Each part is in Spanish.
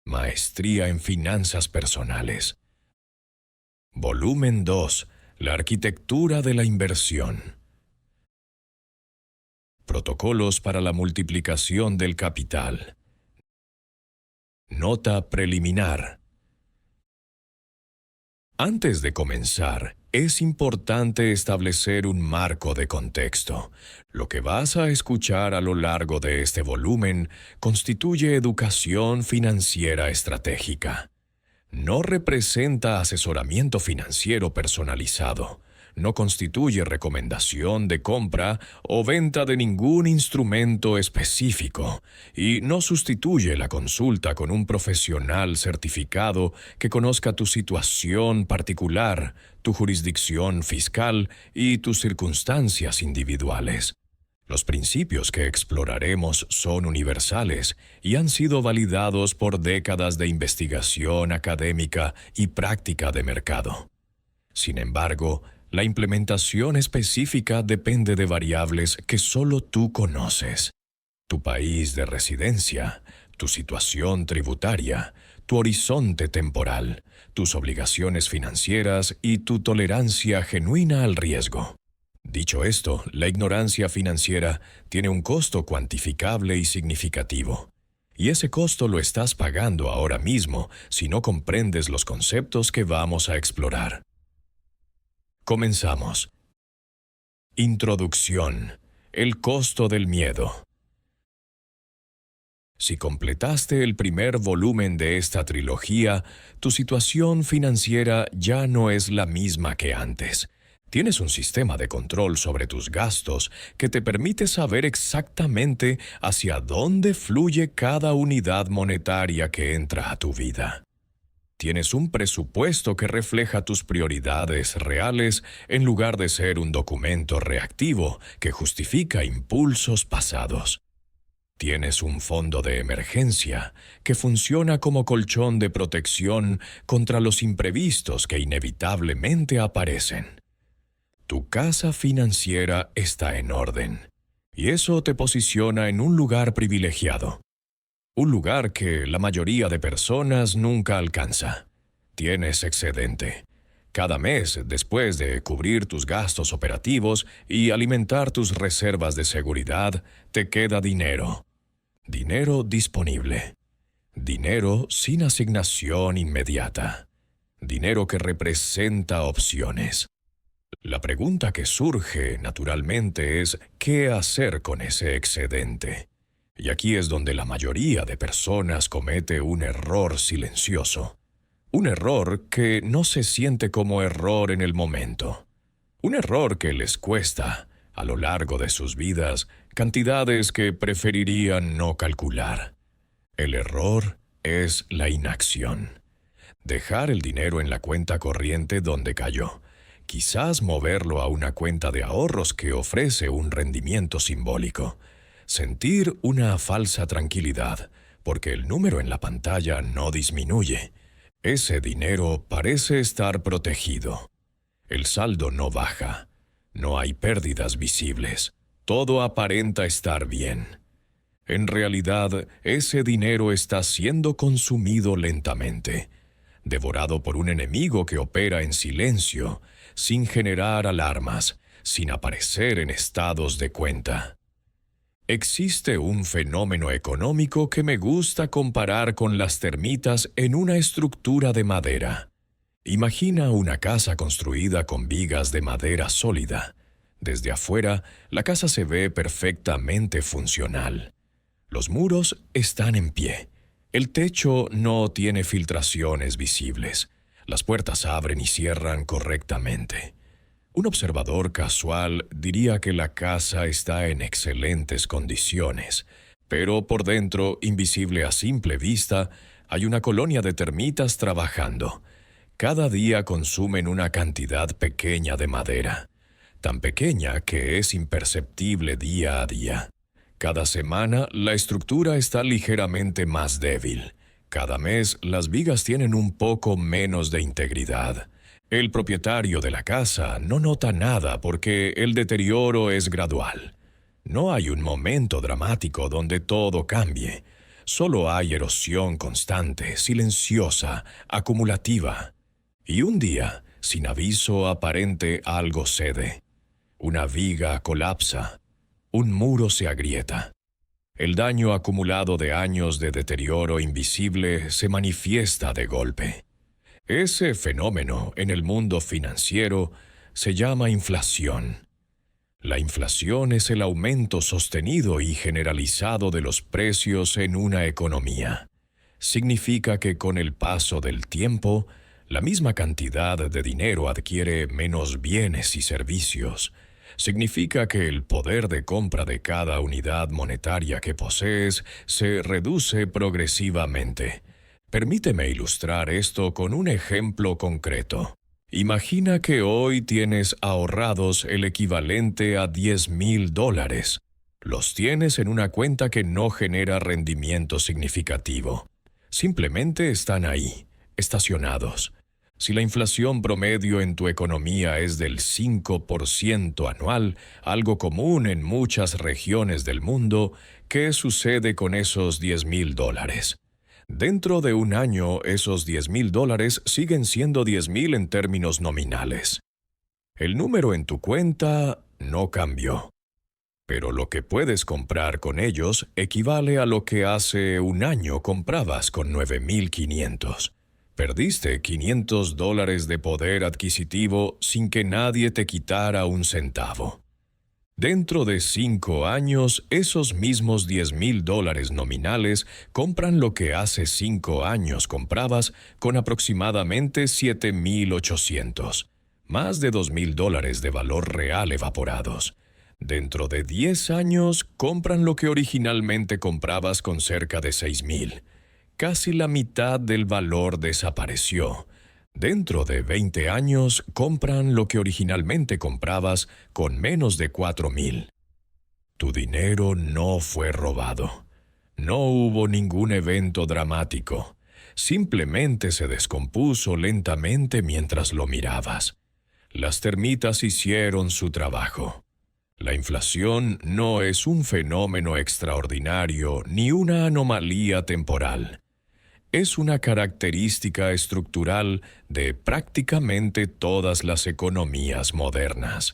Maestría en Finanzas Personales. Volumen 2. La arquitectura de la inversión. Protocolos para la multiplicación del capital. Nota preliminar. Antes de comenzar, es importante establecer un marco de contexto. Lo que vas a escuchar a lo largo de este volumen constituye educación financiera estratégica. No representa asesoramiento financiero personalizado. No constituye recomendación de compra o venta de ningún instrumento específico y no sustituye la consulta con un profesional certificado que conozca tu situación particular, tu jurisdicción fiscal y tus circunstancias individuales. Los principios que exploraremos son universales y han sido validados por décadas de investigación académica y práctica de mercado. Sin embargo, la implementación específica depende de variables que solo tú conoces. Tu país de residencia, tu situación tributaria, tu horizonte temporal, tus obligaciones financieras y tu tolerancia genuina al riesgo. Dicho esto, la ignorancia financiera tiene un costo cuantificable y significativo. Y ese costo lo estás pagando ahora mismo si no comprendes los conceptos que vamos a explorar. Comenzamos. Introducción. El costo del miedo. Si completaste el primer volumen de esta trilogía, tu situación financiera ya no es la misma que antes. Tienes un sistema de control sobre tus gastos que te permite saber exactamente hacia dónde fluye cada unidad monetaria que entra a tu vida. Tienes un presupuesto que refleja tus prioridades reales en lugar de ser un documento reactivo que justifica impulsos pasados. Tienes un fondo de emergencia que funciona como colchón de protección contra los imprevistos que inevitablemente aparecen. Tu casa financiera está en orden, y eso te posiciona en un lugar privilegiado. Un lugar que la mayoría de personas nunca alcanza. Tienes excedente. Cada mes, después de cubrir tus gastos operativos y alimentar tus reservas de seguridad, te queda dinero. Dinero disponible. Dinero sin asignación inmediata. Dinero que representa opciones. La pregunta que surge, naturalmente, es ¿qué hacer con ese excedente? Y aquí es donde la mayoría de personas comete un error silencioso. Un error que no se siente como error en el momento. Un error que les cuesta, a lo largo de sus vidas, cantidades que preferirían no calcular. El error es la inacción. Dejar el dinero en la cuenta corriente donde cayó. Quizás moverlo a una cuenta de ahorros que ofrece un rendimiento simbólico. Sentir una falsa tranquilidad, porque el número en la pantalla no disminuye. Ese dinero parece estar protegido. El saldo no baja. No hay pérdidas visibles. Todo aparenta estar bien. En realidad, ese dinero está siendo consumido lentamente, devorado por un enemigo que opera en silencio, sin generar alarmas, sin aparecer en estados de cuenta. Existe un fenómeno económico que me gusta comparar con las termitas en una estructura de madera. Imagina una casa construida con vigas de madera sólida. Desde afuera, la casa se ve perfectamente funcional. Los muros están en pie. El techo no tiene filtraciones visibles. Las puertas abren y cierran correctamente. Un observador casual diría que la casa está en excelentes condiciones, pero por dentro, invisible a simple vista, hay una colonia de termitas trabajando. Cada día consumen una cantidad pequeña de madera, tan pequeña que es imperceptible día a día. Cada semana, la estructura está ligeramente más débil. Cada mes, las vigas tienen un poco menos de integridad. El propietario de la casa no nota nada porque el deterioro es gradual. No hay un momento dramático donde todo cambie. Solo hay erosión constante, silenciosa, acumulativa. Y un día, sin aviso aparente, algo cede. Una viga colapsa. Un muro se agrieta. El daño acumulado de años de deterioro invisible se manifiesta de golpe. Ese fenómeno en el mundo financiero se llama inflación. La inflación es el aumento sostenido y generalizado de los precios en una economía. Significa que con el paso del tiempo, la misma cantidad de dinero adquiere menos bienes y servicios. Significa que el poder de compra de cada unidad monetaria que posees se reduce progresivamente. Permíteme ilustrar esto con un ejemplo concreto. Imagina que hoy tienes ahorrados el equivalente a $10,000. Los tienes en una cuenta que no genera rendimiento significativo. Simplemente están ahí, estacionados. Si la inflación promedio en tu economía es del 5% anual, algo común en muchas regiones del mundo, ¿qué sucede con esos $10,000? Dentro de un año, esos $10,000 siguen siendo 10,000 en términos nominales. El número en tu cuenta no cambió, pero lo que puedes comprar con ellos equivale a lo que hace un año comprabas con 9,500. Perdiste $500 de poder adquisitivo sin que nadie te quitara un centavo. Dentro de 5 años, esos mismos $10,000 nominales compran lo que hace 5 años comprabas con aproximadamente 7,800, más de $2,000 de valor real evaporados. Dentro de 10 años, compran lo que originalmente comprabas con cerca de 6,000. Casi la mitad del valor desapareció. Dentro de 20 años, compran lo que originalmente comprabas con menos de 4,000. Tu dinero no fue robado. No hubo ningún evento dramático. Simplemente se descompuso lentamente mientras lo mirabas. Las termitas hicieron su trabajo. La inflación no es un fenómeno extraordinario ni una anomalía temporal. Es una característica estructural de prácticamente todas las economías modernas.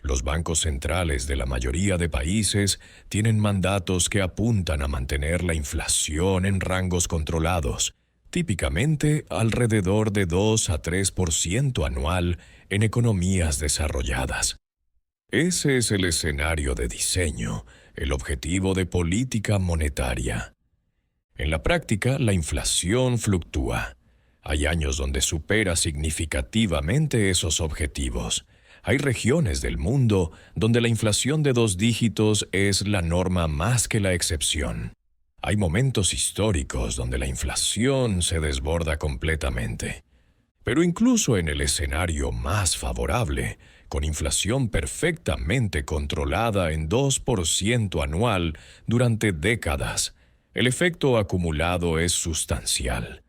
Los bancos centrales de la mayoría de países tienen mandatos que apuntan a mantener la inflación en rangos controlados, típicamente alrededor de 2 a 3% anual en economías desarrolladas. Ese es el escenario de diseño, el objetivo de política monetaria. En la práctica, la inflación fluctúa. Hay años donde supera significativamente esos objetivos. Hay regiones del mundo donde la inflación de 2 dígitos es la norma más que la excepción. Hay momentos históricos donde la inflación se desborda completamente. Pero incluso en el escenario más favorable, con inflación perfectamente controlada en 2% anual durante décadas, el efecto acumulado es sustancial.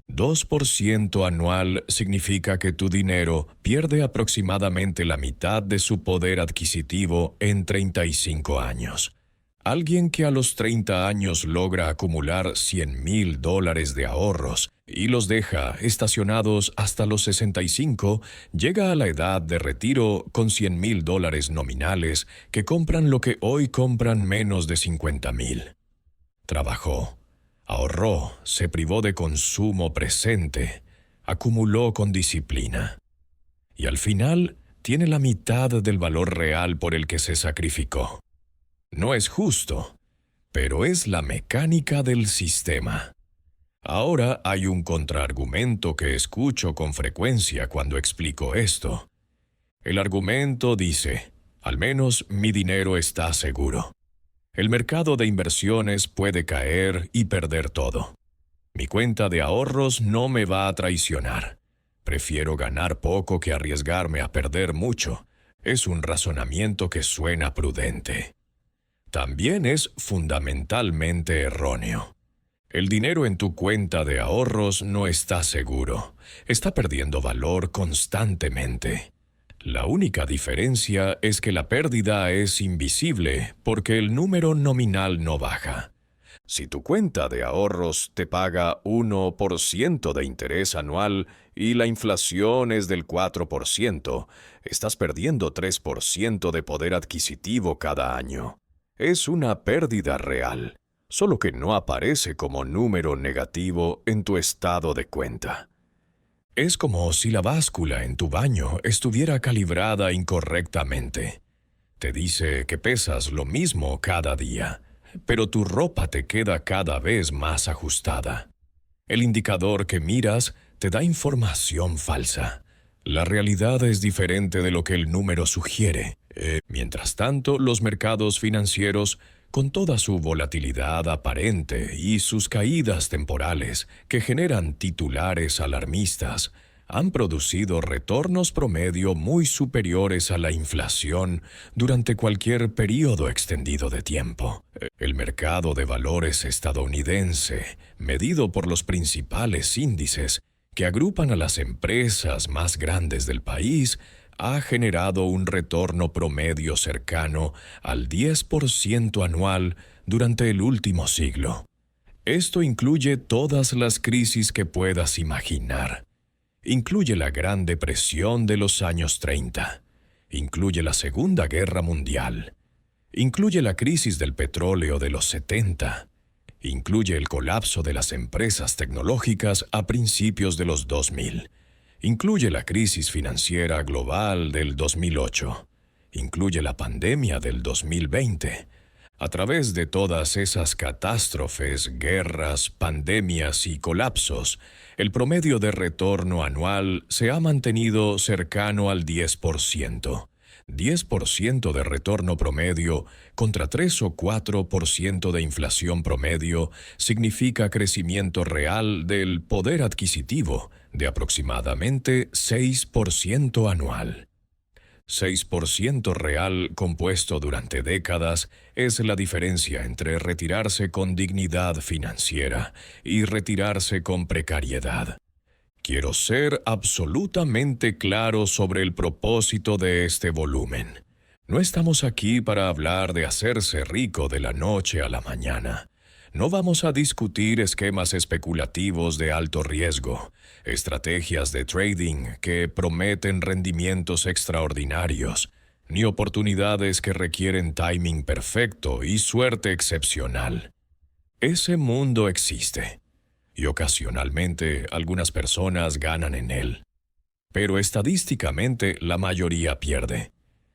2% anual significa que tu dinero pierde aproximadamente la mitad de su poder adquisitivo en 35 años. Alguien que a los 30 años logra acumular $100,000 de ahorros y los deja estacionados hasta los 65, llega a la edad de retiro con $100,000 nominales que compran lo que hoy compran menos de 50,000. Trabajó, ahorró, se privó de consumo presente, acumuló con disciplina. Y al final tiene la mitad del valor real por el que se sacrificó. No es justo, pero es la mecánica del sistema. Ahora hay un contraargumento que escucho con frecuencia cuando explico esto. El argumento dice, al menos mi dinero está seguro. El mercado de inversiones puede caer y perder todo. Mi cuenta de ahorros no me va a traicionar. Prefiero ganar poco que arriesgarme a perder mucho. Es un razonamiento que suena prudente. También es fundamentalmente erróneo. El dinero en tu cuenta de ahorros no está seguro. Está perdiendo valor constantemente. La única diferencia es que la pérdida es invisible porque el número nominal no baja. Si tu cuenta de ahorros te paga 1% de interés anual y la inflación es del 4%, estás perdiendo 3% de poder adquisitivo cada año. Es una pérdida real, solo que no aparece como número negativo en tu estado de cuenta. Es como si la báscula en tu baño estuviera calibrada incorrectamente. Te dice que pesas lo mismo cada día, pero tu ropa te queda cada vez más ajustada. El indicador que miras te da información falsa. La realidad es diferente de lo que el número sugiere. Mientras tanto, los mercados financieros, con toda su volatilidad aparente y sus caídas temporales que generan titulares alarmistas, han producido retornos promedio muy superiores a la inflación durante cualquier periodo extendido de tiempo. El mercado de valores estadounidense, medido por los principales índices que agrupan a las empresas más grandes del país, ha generado un retorno promedio cercano al 10% anual durante el último siglo. Esto incluye todas las crisis que puedas imaginar. Incluye la Gran Depresión de los años 30. Incluye la Segunda Guerra Mundial. Incluye la crisis del petróleo de los 70. Incluye el colapso de las empresas tecnológicas a principios de los 2000. Incluye la crisis financiera global del 2008. Incluye la pandemia del 2020. A través de todas esas catástrofes, guerras, pandemias y colapsos, el promedio de retorno anual se ha mantenido cercano al 10%. 10% de retorno promedio contra 3 o 4% de inflación promedio significa crecimiento real del poder adquisitivo de aproximadamente 6% anual. 6% real compuesto durante décadas es la diferencia entre retirarse con dignidad financiera y retirarse con precariedad. Quiero ser absolutamente claro sobre el propósito de este volumen. No estamos aquí para hablar de hacerse rico de la noche a la mañana. No vamos a discutir esquemas especulativos de alto riesgo, estrategias de trading que prometen rendimientos extraordinarios, ni oportunidades que requieren timing perfecto y suerte excepcional. Ese mundo existe, y ocasionalmente algunas personas ganan en él. Pero estadísticamente la mayoría pierde,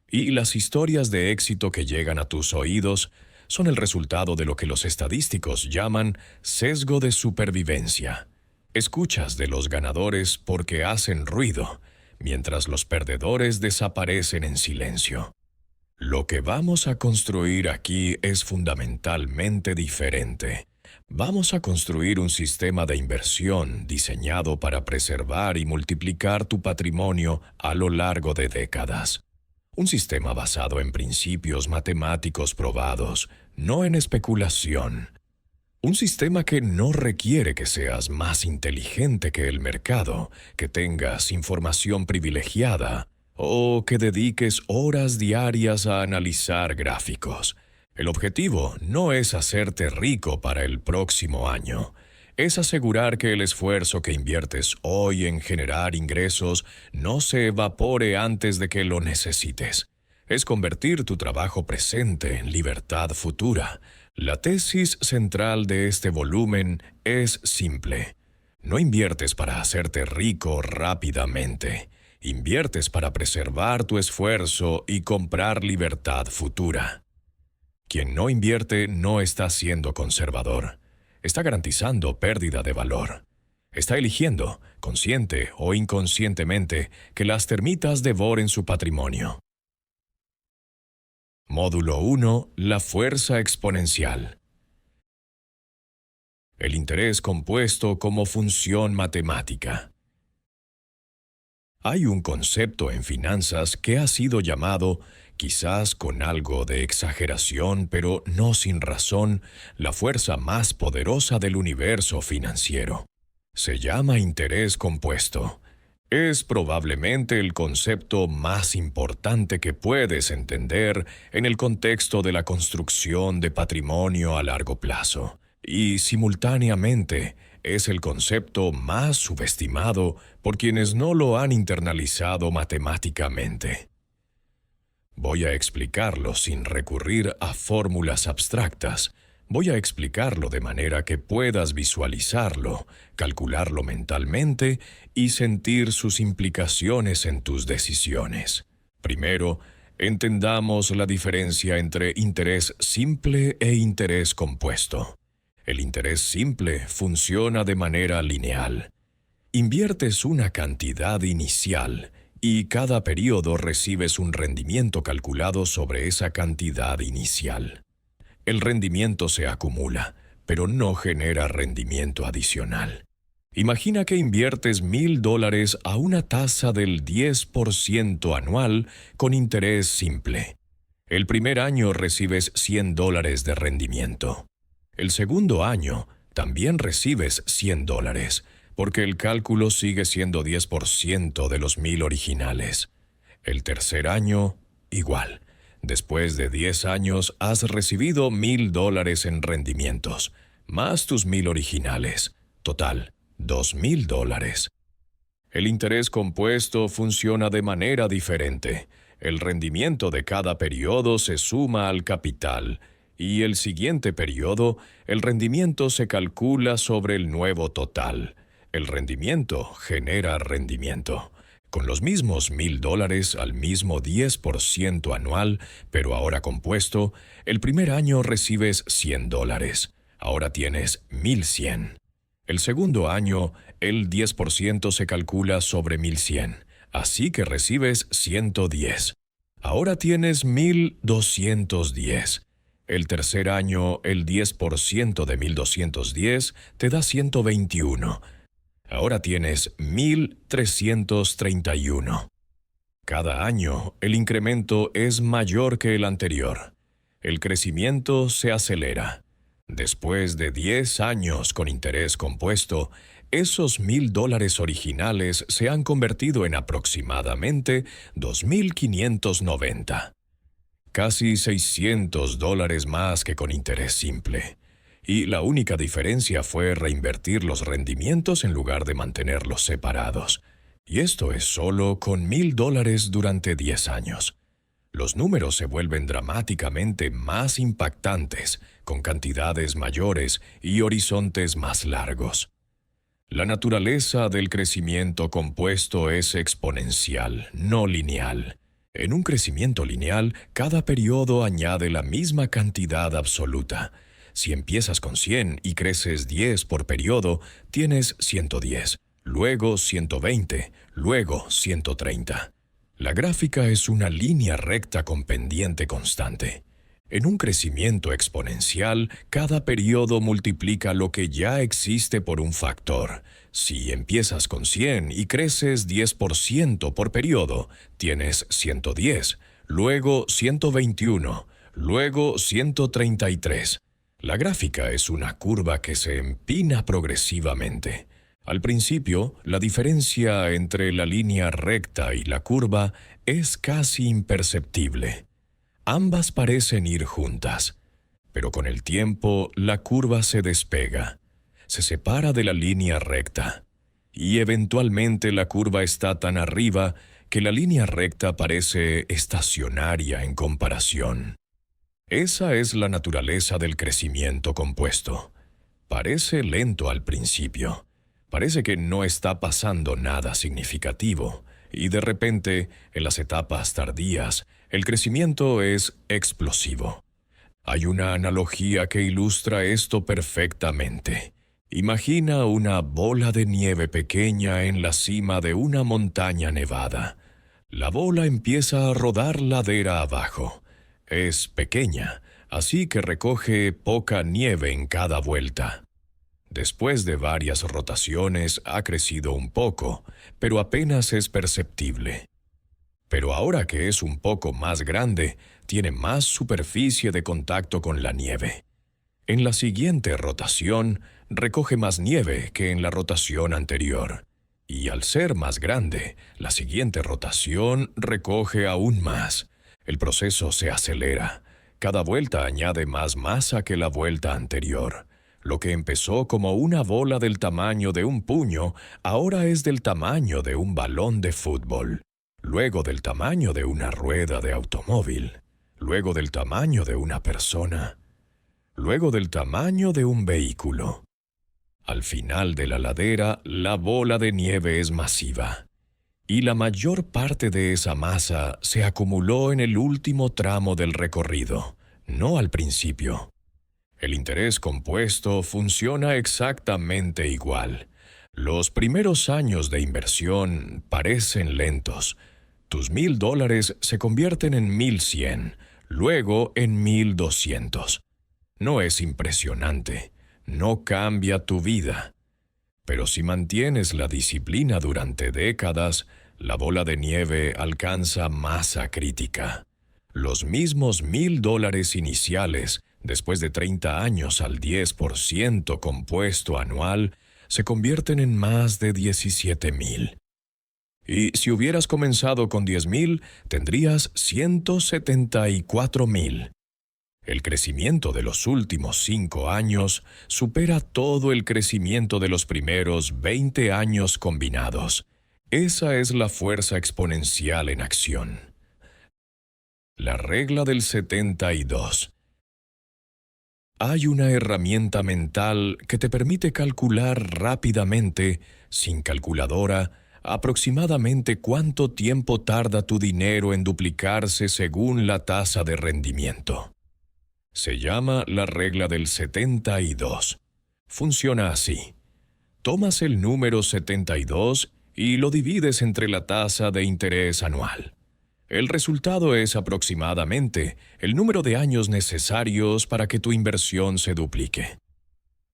y las historias de éxito que llegan a tus oídos son el resultado de lo que los estadísticos llaman sesgo de supervivencia. Escuchas de los ganadores porque hacen ruido, mientras los perdedores desaparecen en silencio. Lo que vamos a construir aquí es fundamentalmente diferente. Vamos a construir un sistema de inversión diseñado para preservar y multiplicar tu patrimonio a lo largo de décadas. Un sistema basado en principios matemáticos probados, no en especulación. Un sistema que no requiere que seas más inteligente que el mercado, que tengas información privilegiada o que dediques horas diarias a analizar gráficos. El objetivo no es hacerte rico para el próximo año. Es asegurar que el esfuerzo que inviertes hoy en generar ingresos no se evapore antes de que lo necesites. Es convertir tu trabajo presente en libertad futura. La tesis central de este volumen es simple. No inviertes para hacerte rico rápidamente. Inviertes para preservar tu esfuerzo y comprar libertad futura. Quien no invierte no está siendo conservador. Está garantizando pérdida de valor. Está eligiendo, consciente o inconscientemente, que las termitas devoren su patrimonio. Módulo 1. La fuerza exponencial. El interés compuesto como función matemática. Hay un concepto en finanzas que ha sido llamado, quizás con algo de exageración, pero no sin razón, la fuerza más poderosa del universo financiero. Se llama interés compuesto. Es probablemente el concepto más importante que puedes entender en el contexto de la construcción de patrimonio a largo plazo. Y simultáneamente es el concepto más subestimado por quienes no lo han internalizado matemáticamente. Voy a explicarlo sin recurrir a fórmulas abstractas. Voy a explicarlo de manera que puedas visualizarlo, calcularlo mentalmente y sentir sus implicaciones en tus decisiones. Primero, entendamos la diferencia entre interés simple e interés compuesto. El interés simple funciona de manera lineal. Inviertes una cantidad inicial y cada periodo recibes un rendimiento calculado sobre esa cantidad inicial. El rendimiento se acumula, pero no genera rendimiento adicional. Imagina que inviertes $1,000 a una tasa del 10% anual con interés simple. El primer año recibes $100 de rendimiento. El segundo año también recibes $100, porque el cálculo sigue siendo 10% de los 1,000 originales. El tercer año, igual. Después de 10 años has recibido $1,000 en rendimientos, más tus 1,000 originales. Total, $2,000. El interés compuesto funciona de manera diferente. El rendimiento de cada periodo se suma al capital, y el siguiente periodo, el rendimiento se calcula sobre el nuevo total. El rendimiento genera rendimiento. Con los mismos $1,000 al mismo 10% anual, pero ahora compuesto, el primer año recibes $100. Ahora tienes 1,100. El segundo año, el 10% se calcula sobre 1,100, así que recibes 110. Ahora tienes 1,210. El tercer año, el 10% de 1,210 te da 121. Ahora tienes 1,331. Cada año, el incremento es mayor que el anterior. El crecimiento se acelera. Después de 10 años con interés compuesto, esos $1,000 originales se han convertido en aproximadamente 2,590. Casi $600 más que con interés simple. Y la única diferencia fue reinvertir los rendimientos en lugar de mantenerlos separados. Y esto es solo con $1,000 durante 10 años. Los números se vuelven dramáticamente más impactantes, con cantidades mayores y horizontes más largos. La naturaleza del crecimiento compuesto es exponencial, no lineal. En un crecimiento lineal, cada periodo añade la misma cantidad absoluta. Si empiezas con 100 y creces 10 por periodo, tienes 110, luego 120, luego 130. La gráfica es una línea recta con pendiente constante. En un crecimiento exponencial, cada periodo multiplica lo que ya existe por un factor. Si empiezas con 100 y creces 10% por periodo, tienes 110, luego 121, luego 133. La gráfica es una curva que se empina progresivamente. Al principio, la diferencia entre la línea recta y la curva es casi imperceptible. Ambas parecen ir juntas, pero con el tiempo la curva se despega, se separa de la línea recta, y eventualmente la curva está tan arriba que la línea recta parece estacionaria en comparación. Esa es la naturaleza del crecimiento compuesto. Parece lento al principio. Parece que no está pasando nada significativo, y de repente, en las etapas tardías, el crecimiento es explosivo. Hay una analogía que ilustra esto perfectamente. Imagina una bola de nieve pequeña en la cima de una montaña nevada. La bola empieza a rodar ladera abajo. Es pequeña, así que recoge poca nieve en cada vuelta. Después de varias rotaciones ha crecido un poco, pero apenas es perceptible. Pero ahora que es un poco más grande, tiene más superficie de contacto con la nieve. En la siguiente rotación, recoge más nieve que en la rotación anterior. Y al ser más grande, la siguiente rotación recoge aún más. El proceso se acelera. Cada vuelta añade más masa que la vuelta anterior. Lo que empezó como una bola del tamaño de un puño, ahora es del tamaño de un balón de fútbol, luego del tamaño de una rueda de automóvil, luego del tamaño de una persona, luego del tamaño de un vehículo. Al final de la ladera, la bola de nieve es masiva, y la mayor parte de esa masa se acumuló en el último tramo del recorrido, no al principio. El interés compuesto funciona exactamente igual. Los primeros años de inversión parecen lentos. Tus $1,000 se convierten en 1,100, luego en 1,200. No es impresionante, no cambia tu vida. Pero si mantienes la disciplina durante décadas, la bola de nieve alcanza masa crítica. Los mismos $1,000 iniciales, después de 30 años al 10% compuesto anual, se convierten en más de 17,000. Y si hubieras comenzado con 10,000, tendrías 174,000. El crecimiento de los últimos 5 años supera todo el crecimiento de los primeros 20 años combinados. Esa es la fuerza exponencial en acción. La regla del 72. Hay una herramienta mental que te permite calcular rápidamente, sin calculadora, aproximadamente cuánto tiempo tarda tu dinero en duplicarse según la tasa de rendimiento. Se llama la regla del 72. Funciona así. Tomas el número 72 y lo divides entre la tasa de interés anual. El resultado es aproximadamente el número de años necesarios para que tu inversión se duplique.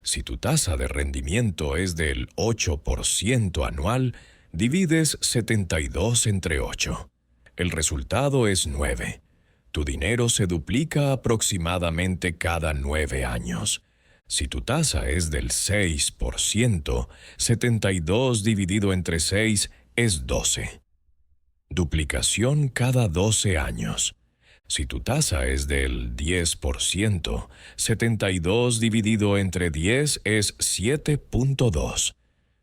Si tu tasa de rendimiento es del 8% anual, divides 72 entre 8. El resultado es 9. Tu dinero se duplica aproximadamente cada 9 años. Si tu tasa es del 6%, 72 dividido entre 6 es 12. Duplicación cada 12 años. Si tu tasa es del 10%, 72 dividido entre 10 es 7.2.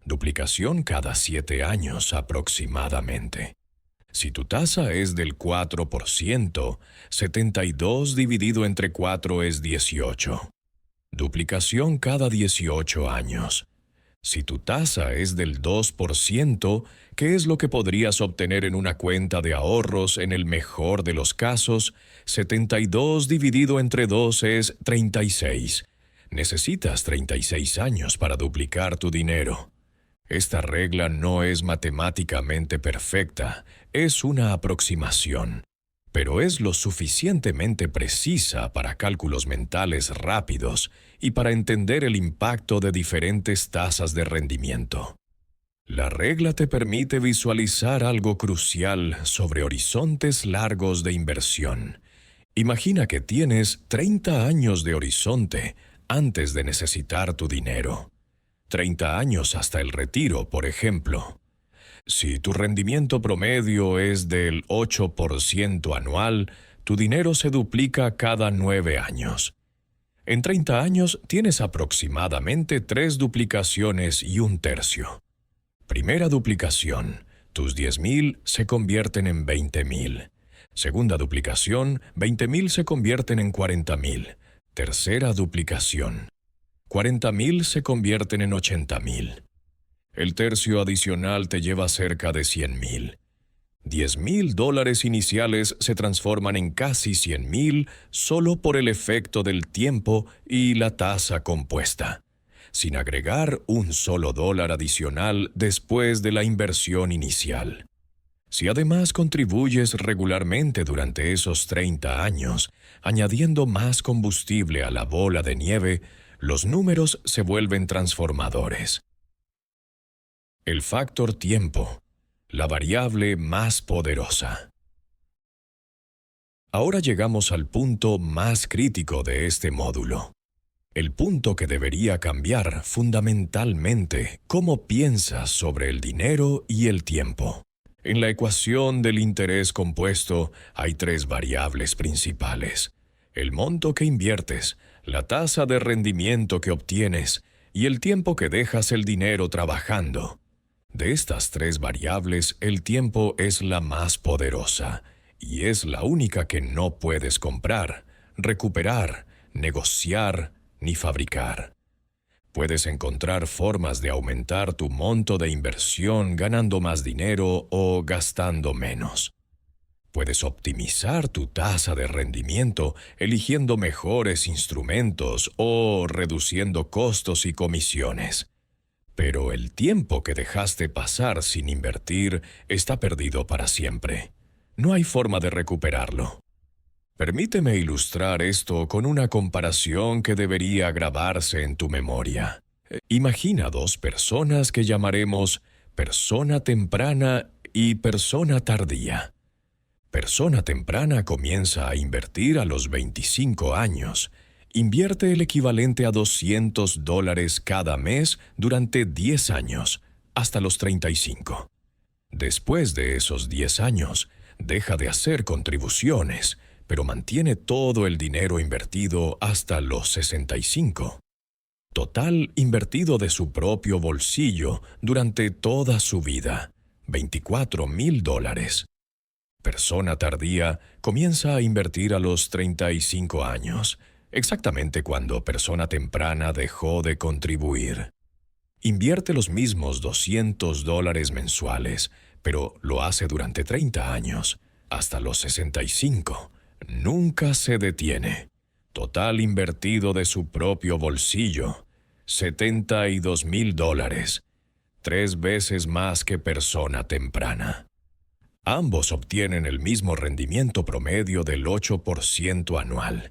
Duplicación cada 7 años aproximadamente. Si tu tasa es del 4%, 72 dividido entre 4 es 18. Duplicación cada 18 años. Si tu tasa es del 2%, ¿qué es lo que podrías obtener en una cuenta de ahorros en el mejor de los casos? 72 dividido entre 2 es 36. Necesitas 36 años para duplicar tu dinero. Esta regla no es matemáticamente perfecta, es una aproximación, pero es lo suficientemente precisa para cálculos mentales rápidos y para entender el impacto de diferentes tasas de rendimiento. La regla te permite visualizar algo crucial sobre horizontes largos de inversión. Imagina que tienes 30 años de horizonte antes de necesitar tu dinero. 30 años hasta el retiro, por ejemplo. Si tu rendimiento promedio es del 8% anual, tu dinero se duplica cada 9 años. En 30 años tienes aproximadamente 3 duplicaciones y 1/3. Primera duplicación, tus 10,000 se convierten en 20,000. Segunda duplicación, 20,000 se convierten en 40,000. Tercera duplicación, 40,000 se convierten en 80,000. El tercio adicional te lleva cerca de 100,000. $10,000 iniciales se transforman en casi 100,000 solo por el efecto del tiempo y la tasa compuesta, sin agregar un solo dólar adicional después de la inversión inicial. Si además contribuyes regularmente durante esos 30 años, añadiendo más combustible a la bola de nieve, los números se vuelven transformadores. El factor tiempo, la variable más poderosa. Ahora llegamos al punto más crítico de este módulo. El punto que debería cambiar fundamentalmente cómo piensas sobre el dinero y el tiempo. En la ecuación del interés compuesto hay 3 variables principales: el monto que inviertes, la tasa de rendimiento que obtienes y el tiempo que dejas el dinero trabajando. De estas tres variables, el tiempo es la más poderosa y es la única que no puedes comprar, recuperar, negociar ni fabricar. Puedes encontrar formas de aumentar tu monto de inversión ganando más dinero o gastando menos. Puedes optimizar tu tasa de rendimiento eligiendo mejores instrumentos o reduciendo costos y comisiones. Pero el tiempo que dejaste pasar sin invertir está perdido para siempre. No hay forma de recuperarlo. Permíteme ilustrar esto con una comparación que debería grabarse en tu memoria. Imagina dos personas que llamaremos persona temprana y persona tardía. Persona temprana comienza a invertir a los 25 años. Invierte el equivalente a $200 cada mes durante 10 años, hasta los 35. Después de esos 10 años, deja de hacer contribuciones, pero mantiene todo el dinero invertido hasta los 65. Total invertido de su propio bolsillo durante toda su vida, $24,000. Persona tardía comienza a invertir a los 35 años, exactamente cuando persona temprana dejó de contribuir. Invierte los mismos $200 mensuales, pero lo hace durante 30 años, hasta los 65. Nunca se detiene. Total invertido de su propio bolsillo, $72,000, 3 veces más que persona temprana. Ambos obtienen el mismo rendimiento promedio del 8% anual.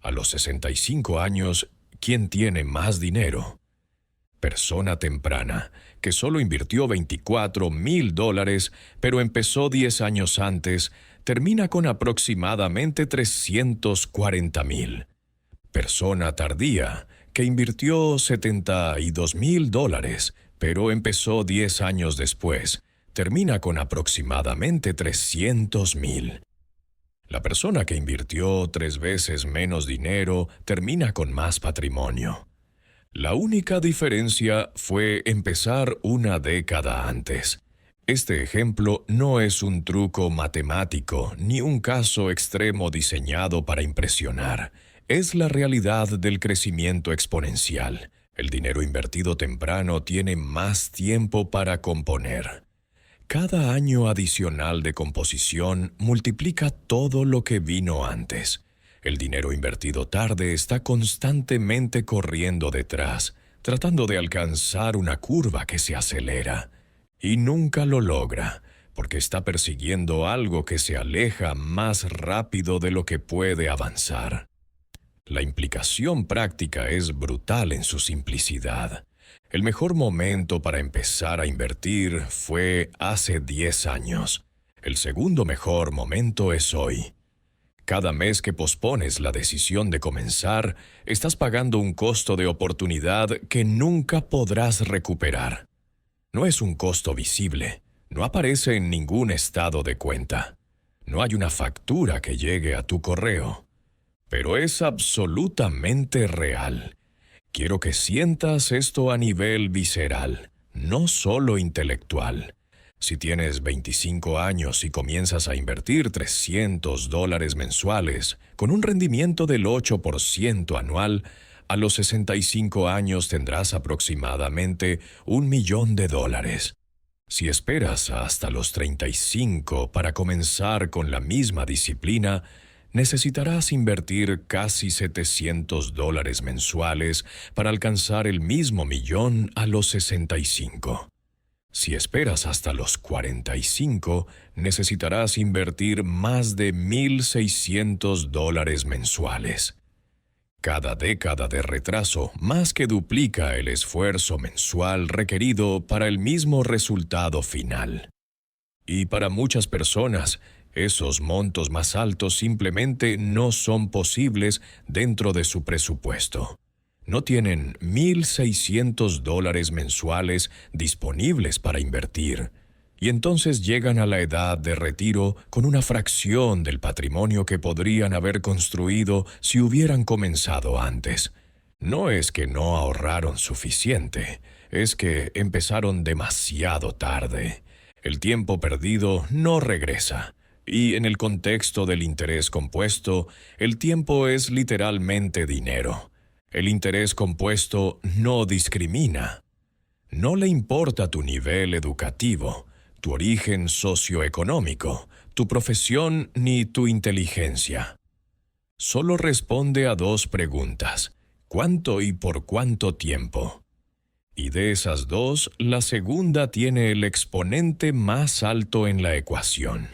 A los 65 años, ¿quién tiene más dinero? Persona temprana, que solo invirtió $24,000, pero empezó 10 años antes, termina con aproximadamente $340,000. Persona tardía, que invirtió $72,000, pero empezó 10 años después, termina con aproximadamente $300,000. La persona que invirtió 3 veces menos dinero termina con más patrimonio. La única diferencia fue empezar una década antes. Este ejemplo no es un truco matemático ni un caso extremo diseñado para impresionar. Es la realidad del crecimiento exponencial. El dinero invertido temprano tiene más tiempo para componer. Cada año adicional de composición multiplica todo lo que vino antes. El dinero invertido tarde está constantemente corriendo detrás, tratando de alcanzar una curva que se acelera. Y nunca lo logra, porque está persiguiendo algo que se aleja más rápido de lo que puede avanzar. La implicación práctica es brutal en su simplicidad. El mejor momento para empezar a invertir fue hace 10 años. El segundo mejor momento es hoy. Cada mes que pospones la decisión de comenzar, estás pagando un costo de oportunidad que nunca podrás recuperar. No es un costo visible, no aparece en ningún estado de cuenta. No hay una factura que llegue a tu correo. Pero es absolutamente real. Quiero que sientas esto a nivel visceral, no solo intelectual. Si tienes 25 años y comienzas a invertir $300 mensuales con un rendimiento del 8% anual, a los 65 años tendrás aproximadamente $1,000,000. Si esperas hasta los 35 para comenzar con la misma disciplina, necesitarás invertir casi $700 mensuales para alcanzar el mismo millón a los 65. Si esperas hasta los 45, necesitarás invertir más de $1,600 mensuales. Cada década de retraso más que duplica el esfuerzo mensual requerido para el mismo resultado final. Y para muchas personas, esos montos más altos simplemente no son posibles dentro de su presupuesto. No tienen $1,600 mensuales disponibles para invertir. y entonces llegan a la edad de retiro con una fracción del patrimonio que podrían haber construido si hubieran comenzado antes. No es que no ahorraron suficiente, es que empezaron demasiado tarde. El tiempo perdido no regresa. Y en el contexto del interés compuesto, el tiempo es literalmente dinero. El interés compuesto no discrimina. No le importa tu nivel educativo, tu origen socioeconómico, tu profesión ni tu inteligencia. Solo responde a dos preguntas: ¿cuánto y por cuánto tiempo? Y de esas dos, la segunda tiene el exponente más alto en la ecuación.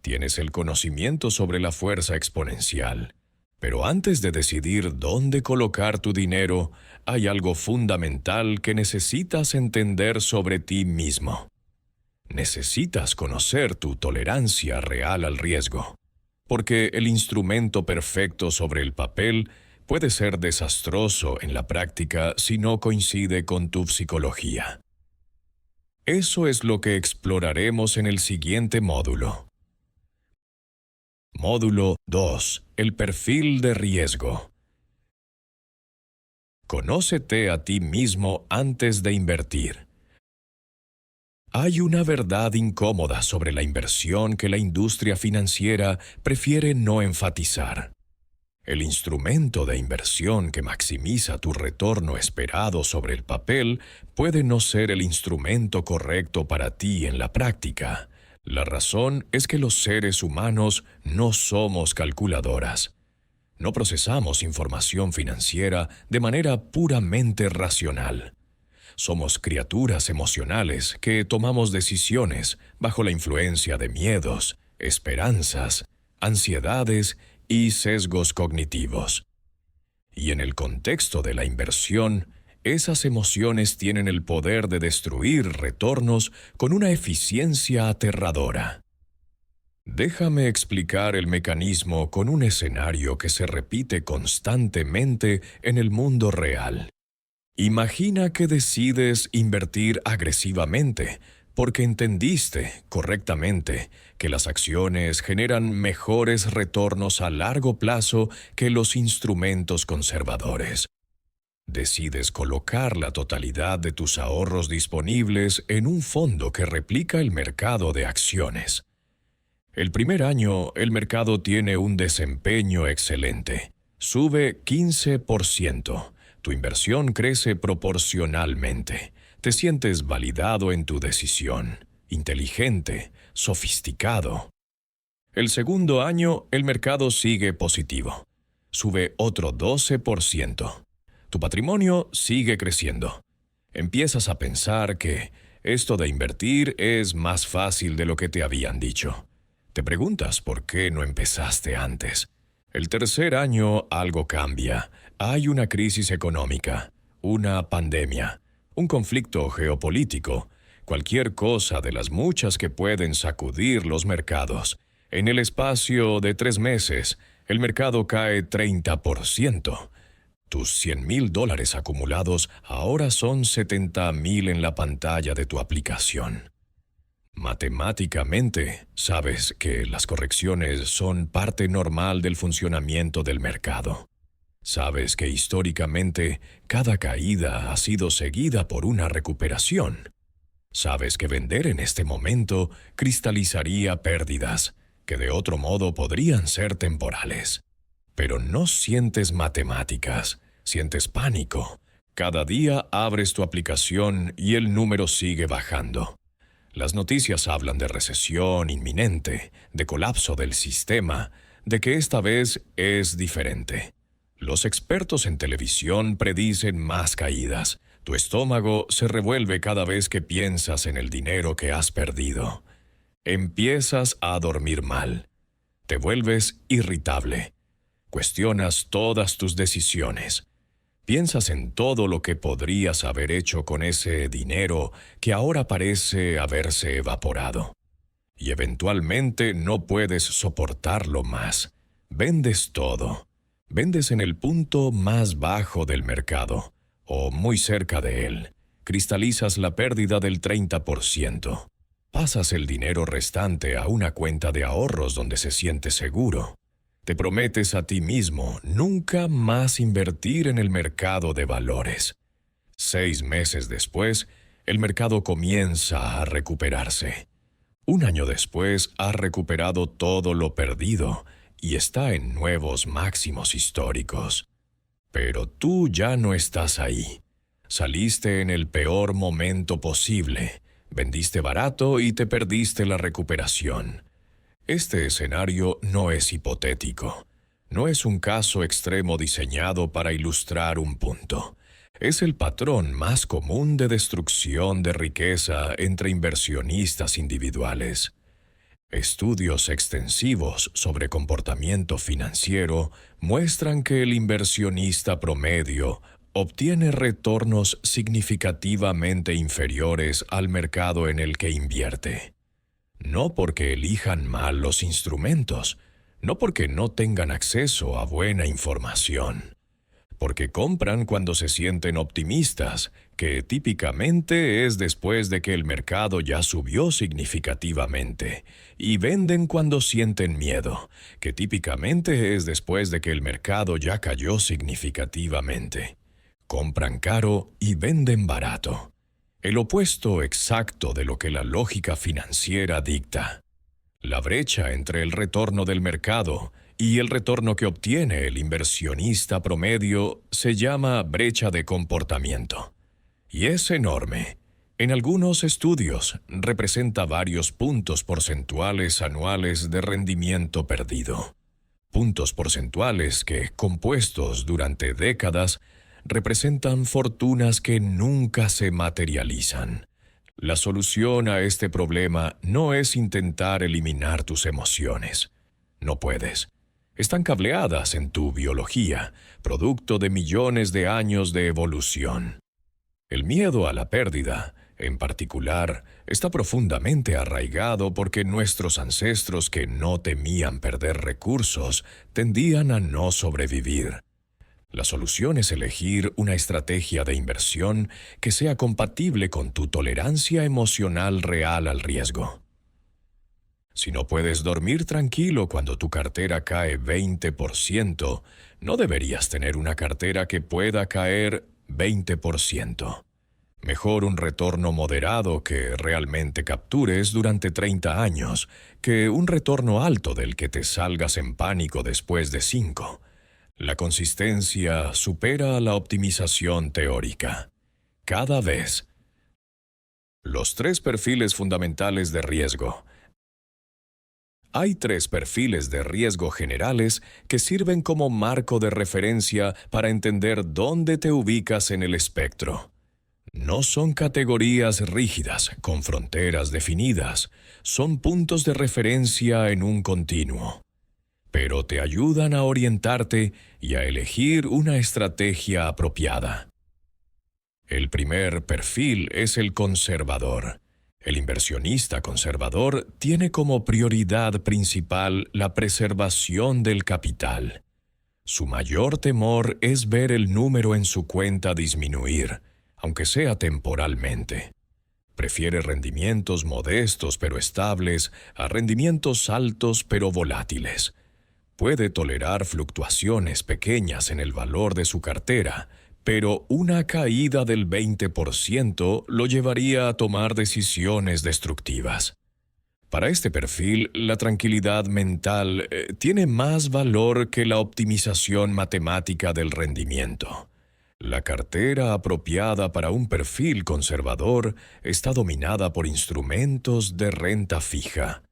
Tienes el conocimiento sobre la fuerza exponencial, pero antes de decidir dónde colocar tu dinero, hay algo fundamental que necesitas entender sobre ti mismo. Necesitas conocer tu tolerancia real al riesgo, porque el instrumento perfecto sobre el papel puede ser desastroso en la práctica si no coincide con tu psicología. Eso es lo que exploraremos en el siguiente módulo. Módulo 2. El perfil de riesgo. Conócete a ti mismo antes de invertir. Hay una verdad incómoda sobre la inversión que la industria financiera prefiere no enfatizar. El instrumento de inversión que maximiza tu retorno esperado sobre el papel puede no ser el instrumento correcto para ti en la práctica. La razón es que los seres humanos no somos calculadoras. No procesamos información financiera de manera puramente racional. Somos criaturas emocionales que tomamos decisiones bajo la influencia de miedos, esperanzas, ansiedades y sesgos cognitivos. Y en el contexto de la inversión, esas emociones tienen el poder de destruir retornos con una eficiencia aterradora. Déjame explicar el mecanismo con un escenario que se repite constantemente en el mundo real. Imagina que decides invertir agresivamente porque entendiste correctamente que las acciones generan mejores retornos a largo plazo que los instrumentos conservadores. Decides colocar la totalidad de tus ahorros disponibles en un fondo que replica el mercado de acciones. El primer año, el mercado tiene un desempeño excelente. Sube 15%. Tu inversión crece proporcionalmente. Te sientes validado en tu decisión, inteligente, sofisticado. El segundo año, el mercado sigue positivo. Sube otro 12%. Tu patrimonio sigue creciendo. Empiezas a pensar que esto de invertir es más fácil de lo que te habían dicho. Te preguntas por qué no empezaste antes. El tercer año algo cambia. Hay una crisis económica, una pandemia, un conflicto geopolítico, cualquier cosa de las muchas que pueden sacudir los mercados. En el espacio de 3 meses, el mercado cae 30%. Tus $100,000 acumulados ahora son 70,000 en la pantalla de tu aplicación. Matemáticamente, sabes que las correcciones son parte normal del funcionamiento del mercado. Sabes que históricamente cada caída ha sido seguida por una recuperación. Sabes que vender en este momento cristalizaría pérdidas, que de otro modo podrían ser temporales. Pero no sientes matemáticas, sientes pánico. Cada día abres tu aplicación y el número sigue bajando. Las noticias hablan de recesión inminente, de colapso del sistema, de que esta vez es diferente. Los expertos en televisión predicen más caídas. Tu estómago se revuelve cada vez que piensas en el dinero que has perdido. Empiezas a dormir mal. Te vuelves irritable. Cuestionas todas tus decisiones. Piensas en todo lo que podrías haber hecho con ese dinero que ahora parece haberse evaporado. Y eventualmente no puedes soportarlo más. Vendes todo. Vendes en el punto más bajo del mercado, o muy cerca de él. Cristalizas la pérdida del 30%. pasas el dinero restante a una cuenta de ahorros donde se siente seguro. Te prometes a ti mismo nunca más invertir en el mercado de valores. 6 meses después, el mercado comienza a recuperarse. Un año después, has recuperado todo lo perdido y está en nuevos máximos históricos. Pero tú ya no estás ahí. Saliste en el peor momento posible. Vendiste barato y te perdiste la recuperación. Este escenario no es hipotético. No es un caso extremo diseñado para ilustrar un punto. Es el patrón más común de destrucción de riqueza entre inversionistas individuales. Estudios extensivos sobre comportamiento financiero muestran que el inversionista promedio obtiene retornos significativamente inferiores al mercado en el que invierte. No porque elijan mal los instrumentos, no porque no tengan acceso a buena información, porque compran cuando se sienten optimistas, que típicamente es después de que el mercado ya subió significativamente, y venden cuando sienten miedo, que típicamente es después de que el mercado ya cayó significativamente. Compran caro y venden barato. El opuesto exacto de lo que la lógica financiera dicta. La brecha entre el retorno del mercado y el retorno que obtiene el inversionista promedio se llama brecha de comportamiento. Y es enorme. En algunos estudios representa varios puntos porcentuales anuales de rendimiento perdido. Puntos porcentuales que, compuestos durante décadas, representan fortunas que nunca se materializan. La solución a este problema no es intentar eliminar tus emociones. No puedes. Están cableadas en tu biología, producto de millones de años de evolución. El miedo a la pérdida, en particular, está profundamente arraigado porque nuestros ancestros que no temían perder recursos tendían a no sobrevivir. La solución es elegir una estrategia de inversión que sea compatible con tu tolerancia emocional real al riesgo. Si no puedes dormir tranquilo cuando tu cartera cae 20%, no deberías tener una cartera que pueda caer 20%. Mejor un retorno moderado que realmente captures durante 30 años que un retorno alto del que te salgas en pánico después de 5. La consistencia supera a la optimización teórica. Cada vez. Los 3 perfiles fundamentales de riesgo. Hay 3 perfiles de riesgo generales que sirven como marco de referencia para entender dónde te ubicas en el espectro. No son categorías rígidas, con fronteras definidas, son puntos de referencia en un continuo. Pero te ayudan a orientarte y a elegir una estrategia apropiada. El primer perfil es el conservador. El inversionista conservador tiene como prioridad principal la preservación del capital. Su mayor temor es ver el número en su cuenta disminuir, aunque sea temporalmente. Prefiere rendimientos modestos pero estables a rendimientos altos pero volátiles. Puede tolerar fluctuaciones pequeñas en el valor de su cartera, pero una caída del 20% lo llevaría a tomar decisiones destructivas. Para este perfil, la tranquilidad mental tiene más valor que la optimización matemática del rendimiento. La cartera apropiada para un perfil conservador está dominada por instrumentos de renta fija,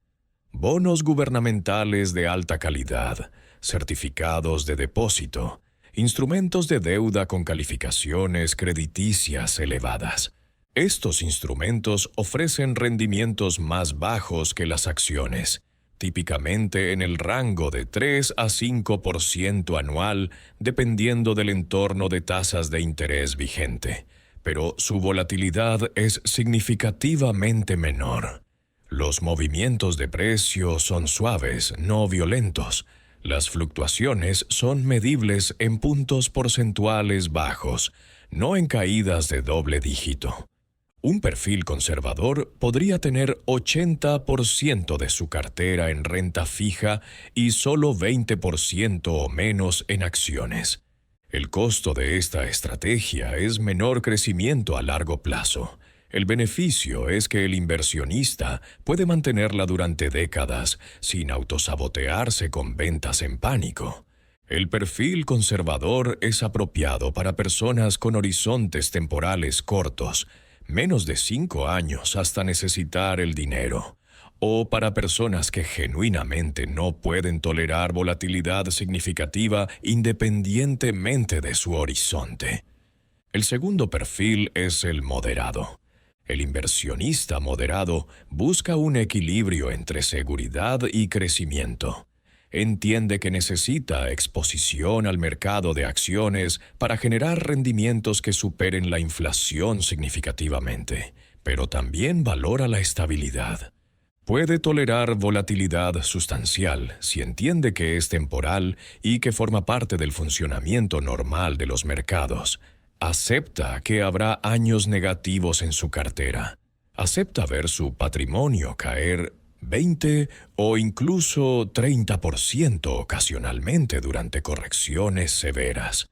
bonos gubernamentales de alta calidad, certificados de depósito, instrumentos de deuda con calificaciones crediticias elevadas. Estos instrumentos ofrecen rendimientos más bajos que las acciones, típicamente en el rango de 3 a 5% anual, dependiendo del entorno de tasas de interés vigente, pero su volatilidad es significativamente menor. Los movimientos de precio son suaves, no violentos. Las fluctuaciones son medibles en puntos porcentuales bajos, no en caídas de doble dígito. Un perfil conservador podría tener 80% de su cartera en renta fija y solo 20% o menos en acciones. El costo de esta estrategia es menor crecimiento a largo plazo. El beneficio es que el inversionista puede mantenerla durante décadas sin autosabotearse con ventas en pánico. El perfil conservador es apropiado para personas con horizontes temporales cortos, menos de 5 años hasta necesitar el dinero, o para personas que genuinamente no pueden tolerar volatilidad significativa independientemente de su horizonte. El segundo perfil es el moderado. El inversionista moderado busca un equilibrio entre seguridad y crecimiento. Entiende que necesita exposición al mercado de acciones para generar rendimientos que superen la inflación significativamente, pero también valora la estabilidad. Puede tolerar volatilidad sustancial si entiende que es temporal y que forma parte del funcionamiento normal de los mercados. Acepta que habrá años negativos en su cartera. Acepta ver su patrimonio caer 20 o incluso 30% ocasionalmente durante correcciones severas.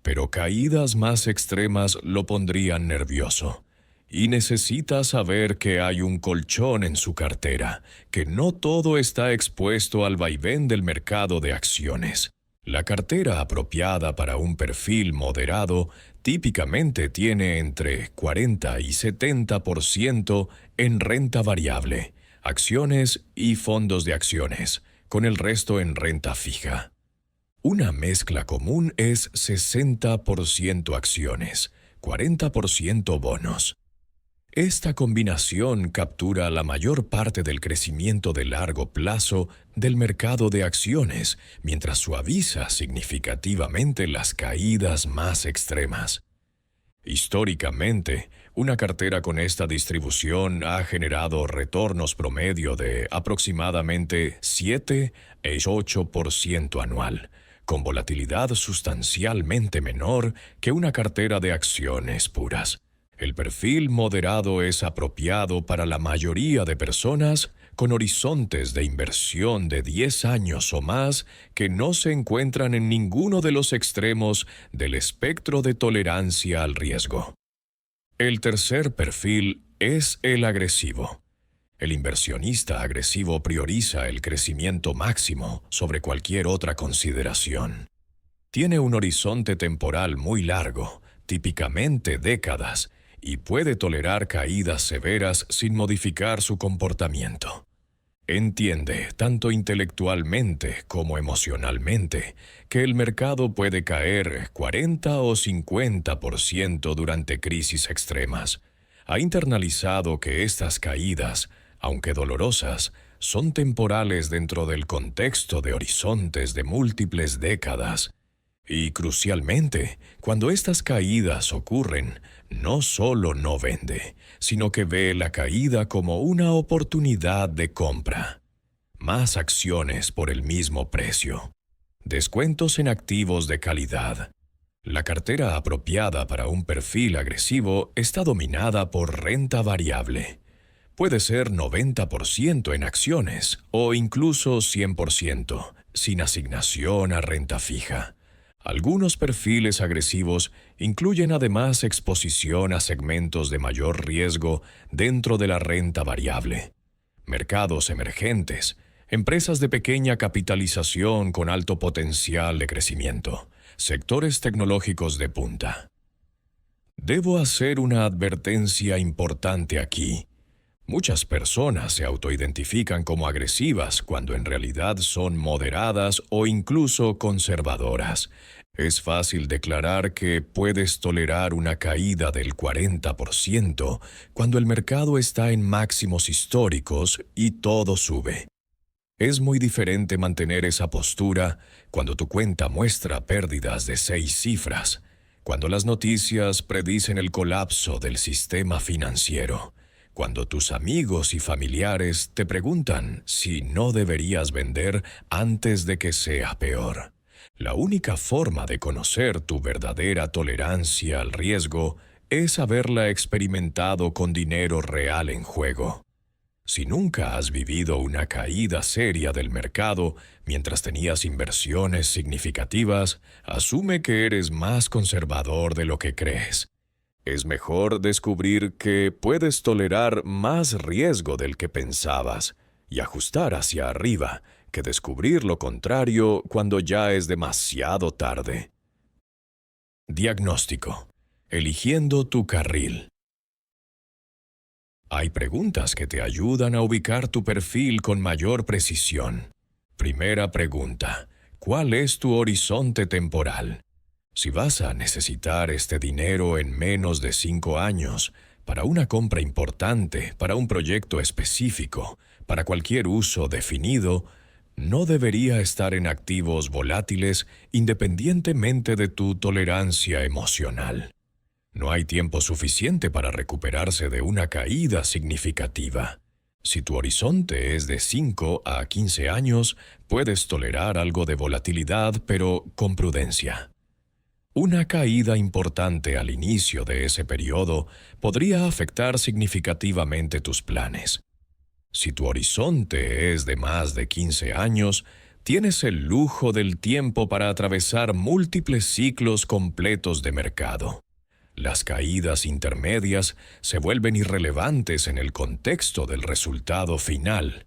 Pero caídas más extremas lo pondrían nervioso. Y necesita saber que hay un colchón en su cartera, que no todo está expuesto al vaivén del mercado de acciones. La cartera apropiada para un perfil moderado típicamente tiene entre 40 y 70% en renta variable, acciones y fondos de acciones, con el resto en renta fija. Una mezcla común es 60% acciones, 40% bonos. Esta combinación captura la mayor parte del crecimiento de largo plazo del mercado de acciones, mientras suaviza significativamente las caídas más extremas. Históricamente, una cartera con esta distribución ha generado retornos promedio de aproximadamente 7 a 8% anual, con volatilidad sustancialmente menor que una cartera de acciones puras. El perfil moderado es apropiado para la mayoría de personas con horizontes de inversión de 10 años o más que no se encuentran en ninguno de los extremos del espectro de tolerancia al riesgo. El tercer perfil es el agresivo. El inversionista agresivo prioriza el crecimiento máximo sobre cualquier otra consideración. Tiene un horizonte temporal muy largo, típicamente décadas, y puede tolerar caídas severas sin modificar su comportamiento. Entiende, tanto intelectualmente como emocionalmente, que el mercado puede caer 40 o 50% durante crisis extremas. Ha internalizado que estas caídas, aunque dolorosas, son temporales dentro del contexto de horizontes de múltiples décadas. Y crucialmente, cuando estas caídas ocurren, no solo no vende, sino que ve la caída como una oportunidad de compra. Más acciones por el mismo precio. Descuentos en activos de calidad. La cartera apropiada para un perfil agresivo está dominada por renta variable. Puede ser 90% en acciones o incluso 100%, sin asignación a renta fija. Algunos perfiles agresivos incluyen además exposición a segmentos de mayor riesgo dentro de la renta variable. Mercados emergentes, empresas de pequeña capitalización con alto potencial de crecimiento, sectores tecnológicos de punta. Debo hacer una advertencia importante aquí. Muchas personas se autoidentifican como agresivas cuando en realidad son moderadas o incluso conservadoras. Es fácil declarar que puedes tolerar una caída del 40% cuando el mercado está en máximos históricos y todo sube. Es muy diferente mantener esa postura cuando tu cuenta muestra pérdidas de 6 cifras, cuando las noticias predicen el colapso del sistema financiero, cuando tus amigos y familiares te preguntan si no deberías vender antes de que sea peor. La única forma de conocer tu verdadera tolerancia al riesgo es haberla experimentado con dinero real en juego. Si nunca has vivido una caída seria del mercado mientras tenías inversiones significativas, asume que eres más conservador de lo que crees. Es mejor descubrir que puedes tolerar más riesgo del que pensabas y ajustar hacia arriba que descubrir lo contrario cuando ya es demasiado tarde. Diagnóstico. Eligiendo tu carril. Hay preguntas que te ayudan a ubicar tu perfil con mayor precisión. Primera pregunta: ¿cuál es tu horizonte temporal? Si vas a necesitar este dinero en menos de 5 años, para una compra importante, para un proyecto específico, para cualquier uso definido, no debería estar en activos volátiles independientemente de tu tolerancia emocional. No hay tiempo suficiente para recuperarse de una caída significativa. Si tu horizonte es de 5 a 15 años, puedes tolerar algo de volatilidad, pero con prudencia. Una caída importante al inicio de ese periodo podría afectar significativamente tus planes. Si tu horizonte es de más de 15 años, tienes el lujo del tiempo para atravesar múltiples ciclos completos de mercado. Las caídas intermedias se vuelven irrelevantes en el contexto del resultado final.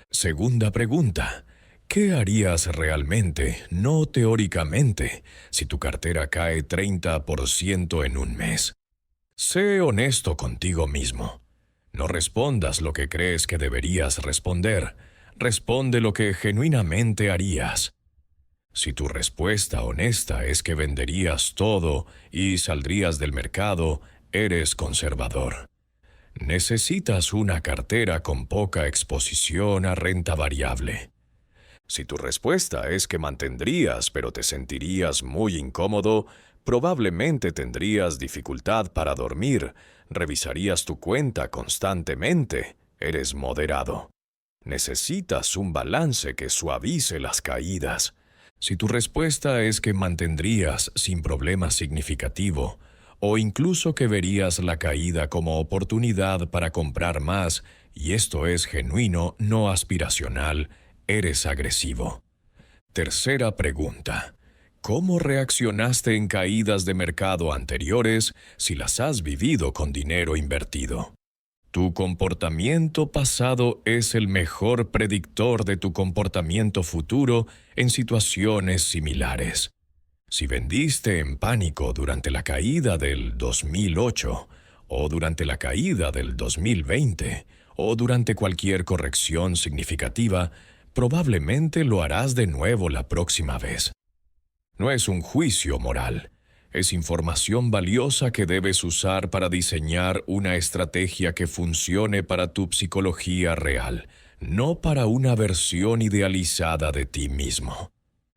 Segunda pregunta: ¿qué harías realmente, no teóricamente, si tu cartera cae 30% en un mes? Sé honesto contigo mismo. No respondas lo que crees que deberías responder. Responde lo que genuinamente harías. Si tu respuesta honesta es que venderías todo y saldrías del mercado, eres conservador. Necesitas una cartera con poca exposición a renta variable. Si tu respuesta es que mantendrías, pero te sentirías muy incómodo, probablemente tendrías dificultad para dormir, revisarías tu cuenta constantemente, eres moderado. Necesitas un balance que suavice las caídas. Si tu respuesta es que mantendrías sin problema significativo, o incluso que verías la caída como oportunidad para comprar más, y esto es genuino, no aspiracional, eres agresivo. Tercera pregunta: ¿cómo reaccionaste en caídas de mercado anteriores si las has vivido con dinero invertido? Tu comportamiento pasado es el mejor predictor de tu comportamiento futuro en situaciones similares. Si vendiste en pánico durante la caída del 2008, o durante la caída del 2020, o durante cualquier corrección significativa, probablemente lo harás de nuevo la próxima vez. No es un juicio moral. Es información valiosa que debes usar para diseñar una estrategia que funcione para tu psicología real, no para una versión idealizada de ti mismo.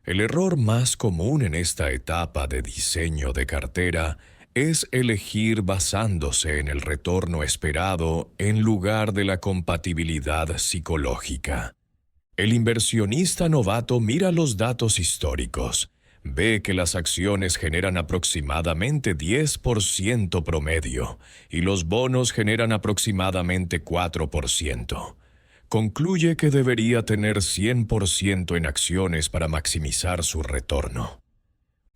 El error más común en esta etapa de diseño de cartera es elegir basándose en el retorno esperado en lugar de la compatibilidad psicológica. El inversionista novato mira los datos históricos. Ve que las acciones generan aproximadamente 10% promedio y los bonos generan aproximadamente 4%. Concluye que debería tener 100% en acciones para maximizar su retorno.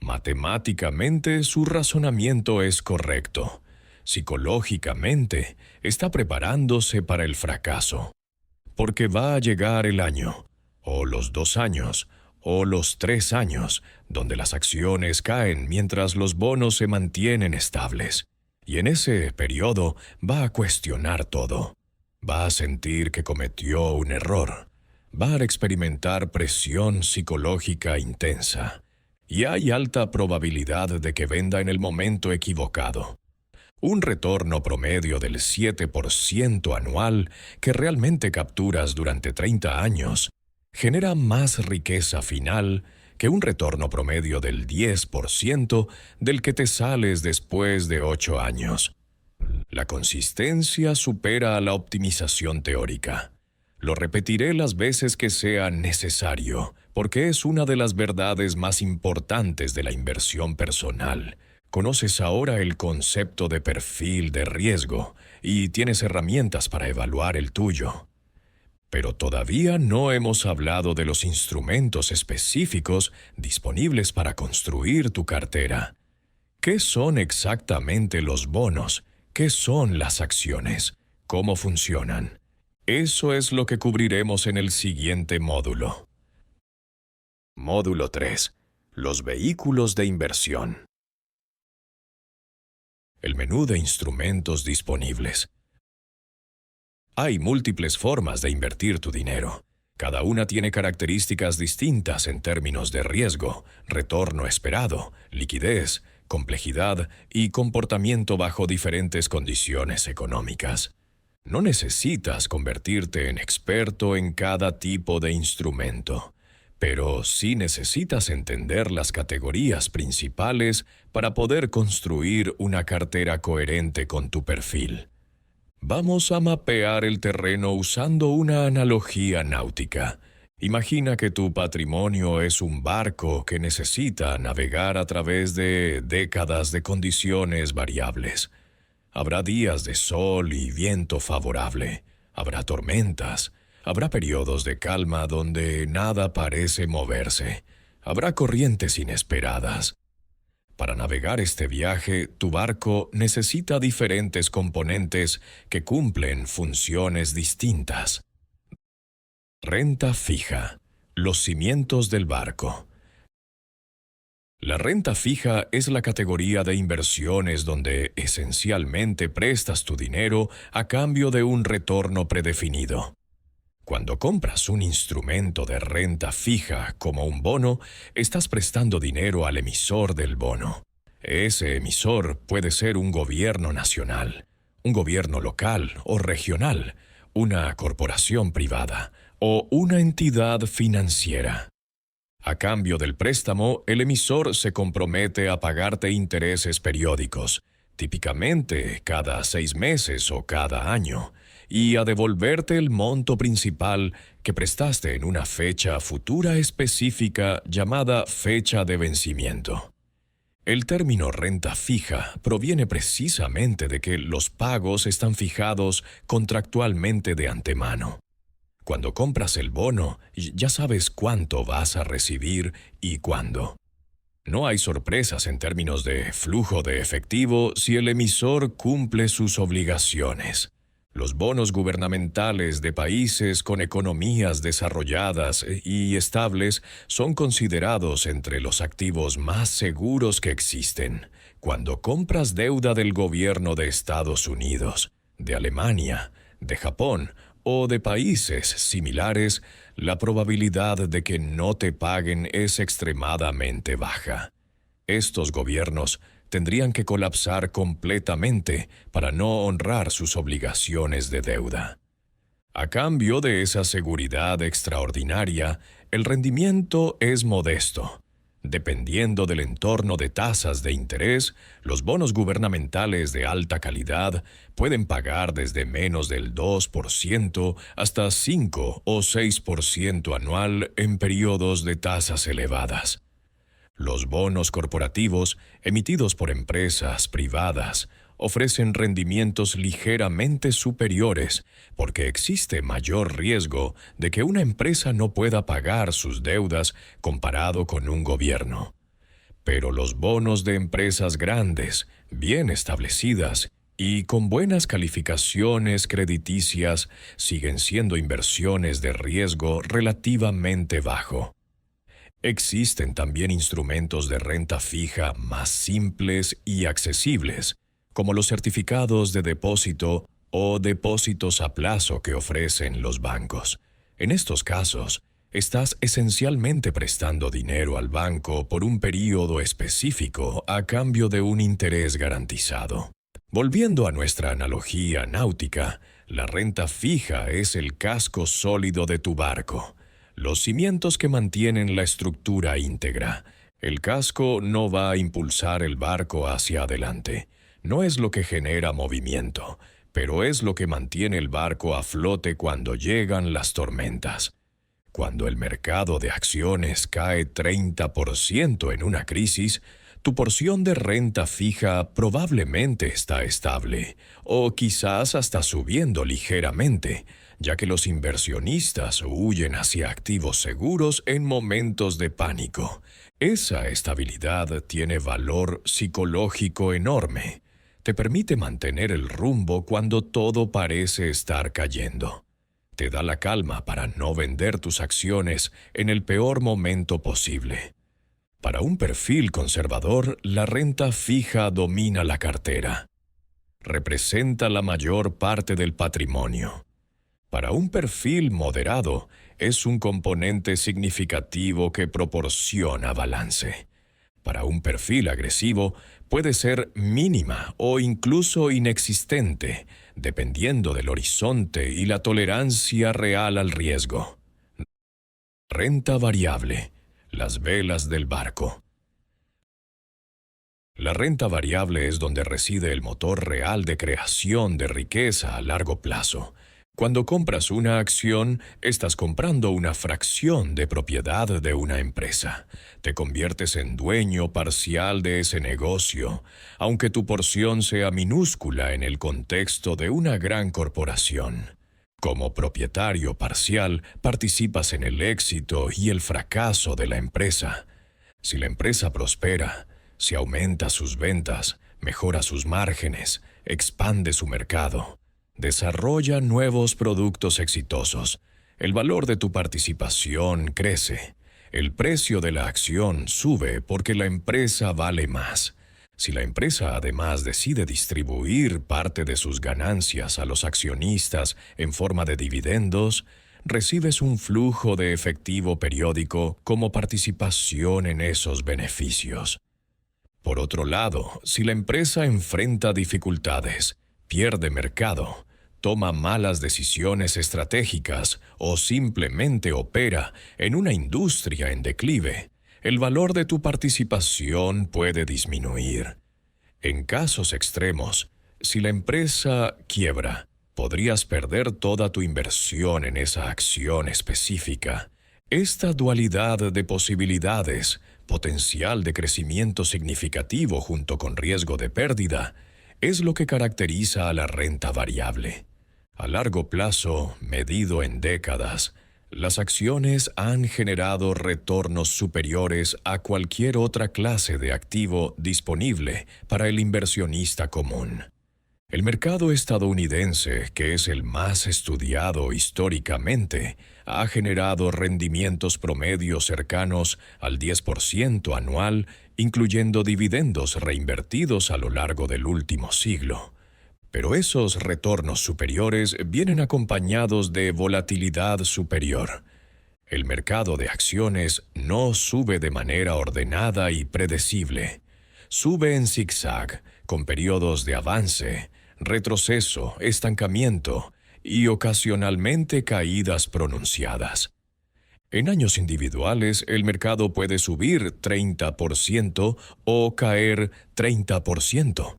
Matemáticamente, su razonamiento es correcto. Psicológicamente, está preparándose para el fracaso. Porque va a llegar el año, o los 2 años, o los 3 años, donde las acciones caen mientras los bonos se mantienen estables. Y en ese periodo va a cuestionar todo. Va a sentir que cometió un error. Va a experimentar presión psicológica intensa. Y hay alta probabilidad de que venda en el momento equivocado. Un retorno promedio del 7% anual que realmente capturas durante 30 años genera más riqueza final que un retorno promedio del 10% del que te sales después de 8 años. La consistencia supera a la optimización teórica. Lo repetiré las veces que sea necesario, porque es una de las verdades más importantes de la inversión personal. Conoces ahora el concepto de perfil de riesgo y tienes herramientas para evaluar el tuyo. Pero todavía no hemos hablado de los instrumentos específicos disponibles para construir tu cartera. ¿Qué son exactamente los bonos? ¿Qué son las acciones? ¿Cómo funcionan? Eso es lo que cubriremos en el siguiente módulo. Módulo 3. Los vehículos de inversión. El menú de instrumentos disponibles. Hay múltiples formas de invertir tu dinero. Cada una tiene características distintas en términos de riesgo, retorno esperado, liquidez, complejidad y comportamiento bajo diferentes condiciones económicas. No necesitas convertirte en experto en cada tipo de instrumento, pero sí necesitas entender las categorías principales para poder construir una cartera coherente con tu perfil. Vamos a mapear el terreno usando una analogía náutica. Imagina que tu patrimonio es un barco que necesita navegar a través de décadas de condiciones variables. Habrá días de sol y viento favorable, habrá tormentas, habrá periodos de calma donde nada parece moverse, habrá corrientes inesperadas. Para navegar este viaje, tu barco necesita diferentes componentes que cumplen funciones distintas. Renta fija. Los cimientos del barco. La renta fija es la categoría de inversiones donde esencialmente prestas tu dinero a cambio de un retorno predefinido. Cuando compras un instrumento de renta fija como un bono, estás prestando dinero al emisor del bono. Ese emisor puede ser un gobierno nacional, un gobierno local o regional, una corporación privada o una entidad financiera. A cambio del préstamo, el emisor se compromete a pagarte intereses periódicos, típicamente cada 6 meses o cada año, y a devolverte el monto principal que prestaste en una fecha futura específica llamada fecha de vencimiento. El término renta fija proviene precisamente de que los pagos están fijados contractualmente de antemano. Cuando compras el bono, ya sabes cuánto vas a recibir y cuándo. No hay sorpresas en términos de flujo de efectivo si el emisor cumple sus obligaciones. Los bonos gubernamentales de países con economías desarrolladas y estables son considerados entre los activos más seguros que existen. Cuando compras deuda del gobierno de Estados Unidos, de Alemania, de Japón o de países similares, la probabilidad de que no te paguen es extremadamente baja. Estos gobiernos tendrían que colapsar completamente para no honrar sus obligaciones de deuda. A cambio de esa seguridad extraordinaria, el rendimiento es modesto. Dependiendo del entorno de tasas de interés, los bonos gubernamentales de alta calidad pueden pagar desde menos del 2% hasta 5 o 6% anual en periodos de tasas elevadas. Los bonos corporativos, emitidos por empresas privadas, ofrecen rendimientos ligeramente superiores porque existe mayor riesgo de que una empresa no pueda pagar sus deudas comparado con un gobierno. Pero los bonos de empresas grandes, bien establecidas y con buenas calificaciones crediticias siguen siendo inversiones de riesgo relativamente bajo. Existen también instrumentos de renta fija más simples y accesibles, como los certificados de depósito o depósitos a plazo que ofrecen los bancos. En estos casos, estás esencialmente prestando dinero al banco por un período específico a cambio de un interés garantizado. Volviendo a nuestra analogía náutica, la renta fija es el casco sólido de tu barco, los cimientos que mantienen la estructura íntegra. El casco no va a impulsar el barco hacia adelante. No es lo que genera movimiento, pero es lo que mantiene el barco a flote cuando llegan las tormentas. Cuando el mercado de acciones cae 30% en una crisis, Tu porción de renta fija probablemente está estable, o quizás hasta subiendo ligeramente, ya que los inversionistas huyen hacia activos seguros en momentos de pánico. Esa estabilidad tiene valor psicológico enorme. Te permite mantener el rumbo cuando todo parece estar cayendo. Te da la calma para no vender tus acciones en el peor momento posible. Para un perfil conservador, la renta fija domina la cartera. Representa la mayor parte del patrimonio. Para un perfil moderado, es un componente significativo que proporciona balance. Para un perfil agresivo, puede ser mínima o incluso inexistente, dependiendo del horizonte y la tolerancia real al riesgo. Renta variable. Las velas del barco. La renta variable es donde reside el motor real de creación de riqueza a largo plazo. Cuando compras una acción, estás comprando una fracción de propiedad de una empresa. Te conviertes en dueño parcial de ese negocio, aunque tu porción sea minúscula en el contexto de una gran corporación. Como propietario parcial, participas en el éxito y el fracaso de la empresa. Si la empresa prospera, si aumenta sus ventas, mejora sus márgenes, expande su mercado, desarrolla nuevos productos exitosos, el valor de tu participación crece. El precio de la acción sube porque la empresa vale más. Si la empresa además decide distribuir parte de sus ganancias a los accionistas en forma de dividendos, recibes un flujo de efectivo periódico como participación en esos beneficios. Por otro lado, si la empresa enfrenta dificultades, pierde mercado, toma malas decisiones estratégicas o simplemente opera en una industria en declive, el valor de tu participación puede disminuir. En casos extremos, si la empresa quiebra, podrías perder toda tu inversión en esa acción específica. Esta dualidad de posibilidades, potencial de crecimiento significativo junto con riesgo de pérdida, es lo que caracteriza a la renta variable. A largo plazo, medido en décadas, las acciones han generado retornos superiores a cualquier otra clase de activo disponible para el inversionista común. El mercado estadounidense, que es el más estudiado históricamente, ha generado rendimientos promedios cercanos al 10% anual, incluyendo dividendos reinvertidos a lo largo del último siglo. Pero esos retornos superiores vienen acompañados de volatilidad superior. El mercado de acciones no sube de manera ordenada y predecible. Sube en zigzag, con periodos de avance, retroceso, estancamiento y ocasionalmente caídas pronunciadas. En años individuales, el mercado puede subir 30% o caer 30%.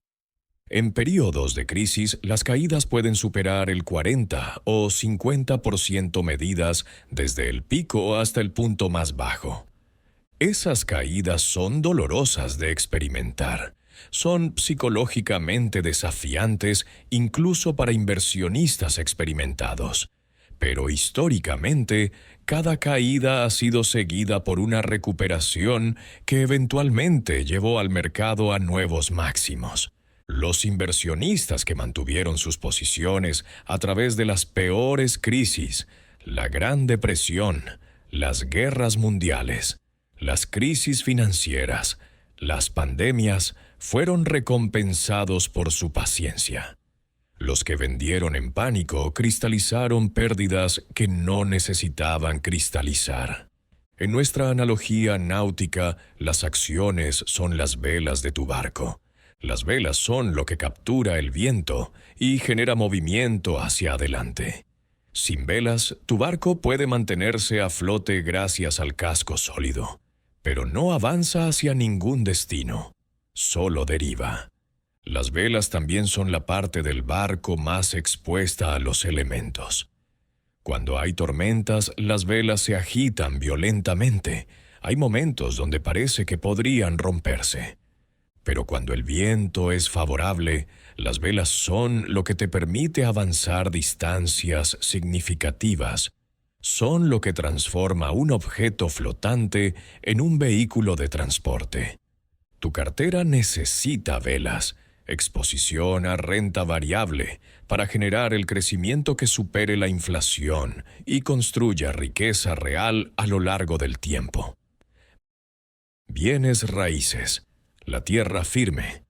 En periodos de crisis, las caídas pueden superar el 40 o 50% medidas desde el pico hasta el punto más bajo. Esas caídas son dolorosas de experimentar. Son psicológicamente desafiantes incluso para inversionistas experimentados. Pero históricamente, cada caída ha sido seguida por una recuperación que eventualmente llevó al mercado a nuevos máximos. Los inversionistas que mantuvieron sus posiciones a través de las peores crisis, la Gran Depresión, las guerras mundiales, las crisis financieras, las pandemias, fueron recompensados por su paciencia. Los que vendieron en pánico cristalizaron pérdidas que no necesitaban cristalizar. En nuestra analogía náutica, las acciones son las velas de tu barco. Las velas son lo que captura el viento y genera movimiento hacia adelante. Sin velas, tu barco puede mantenerse a flote gracias al casco sólido, pero no avanza hacia ningún destino, solo deriva. Las velas también son la parte del barco más expuesta a los elementos. Cuando hay tormentas, las velas se agitan violentamente. Hay momentos donde parece que podrían romperse. Pero cuando el viento es favorable, las velas son lo que te permite avanzar distancias significativas. Son lo que transforma un objeto flotante en un vehículo de transporte. Tu cartera necesita velas, exposición a renta variable, para generar el crecimiento que supere la inflación y construya riqueza real a lo largo del tiempo. Bienes raíces, la tierra firme.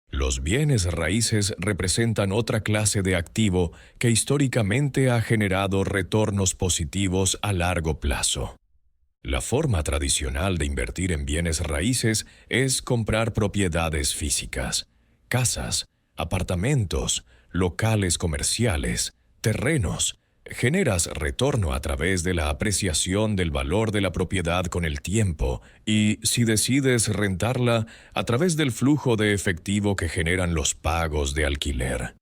Los bienes raíces representan otra clase de activo que históricamente ha generado retornos positivos a largo plazo. La forma tradicional de invertir en bienes raíces es comprar propiedades físicas, casas, apartamentos, locales comerciales, terrenos. Generas retorno a través de la apreciación del valor de la propiedad con el tiempo y, si decides rentarla, a través del flujo de efectivo que generan los pagos de alquiler.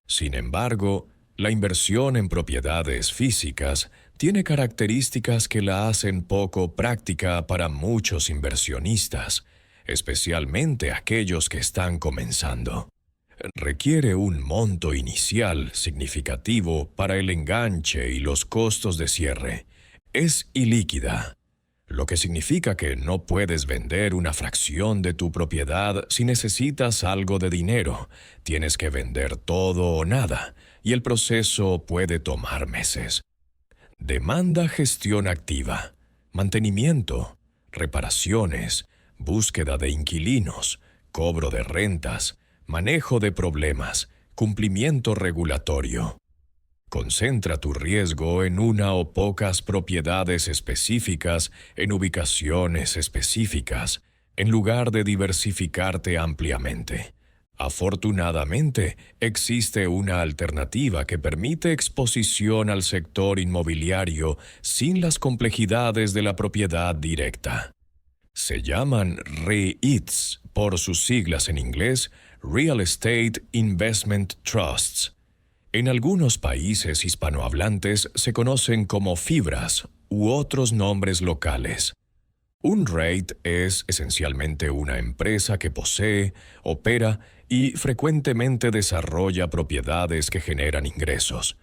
Sin embargo, la inversión en propiedades físicas tiene características que la hacen poco práctica para muchos inversionistas, especialmente aquellos que están comenzando. Requiere un monto inicial significativo para el enganche y los costos de cierre. Es ilíquida, lo que significa que no puedes vender una fracción de tu propiedad si necesitas algo de dinero. Tienes que vender todo o nada, y el proceso puede tomar meses. Demanda gestión activa, mantenimiento, reparaciones, búsqueda de inquilinos, cobro de rentas, manejo de problemas, cumplimiento regulatorio. Concentra tu riesgo en una o pocas propiedades específicas en ubicaciones específicas, en lugar de diversificarte ampliamente. Afortunadamente, existe una alternativa que permite exposición al sector inmobiliario sin las complejidades de la propiedad directa. Se llaman REITs, por sus siglas en inglés, Real Estate Investment Trusts. En algunos países hispanohablantes se conocen como FIBRAs u otros nombres locales. Un REIT es esencialmente una empresa que posee, opera y frecuentemente desarrolla propiedades que generan ingresos.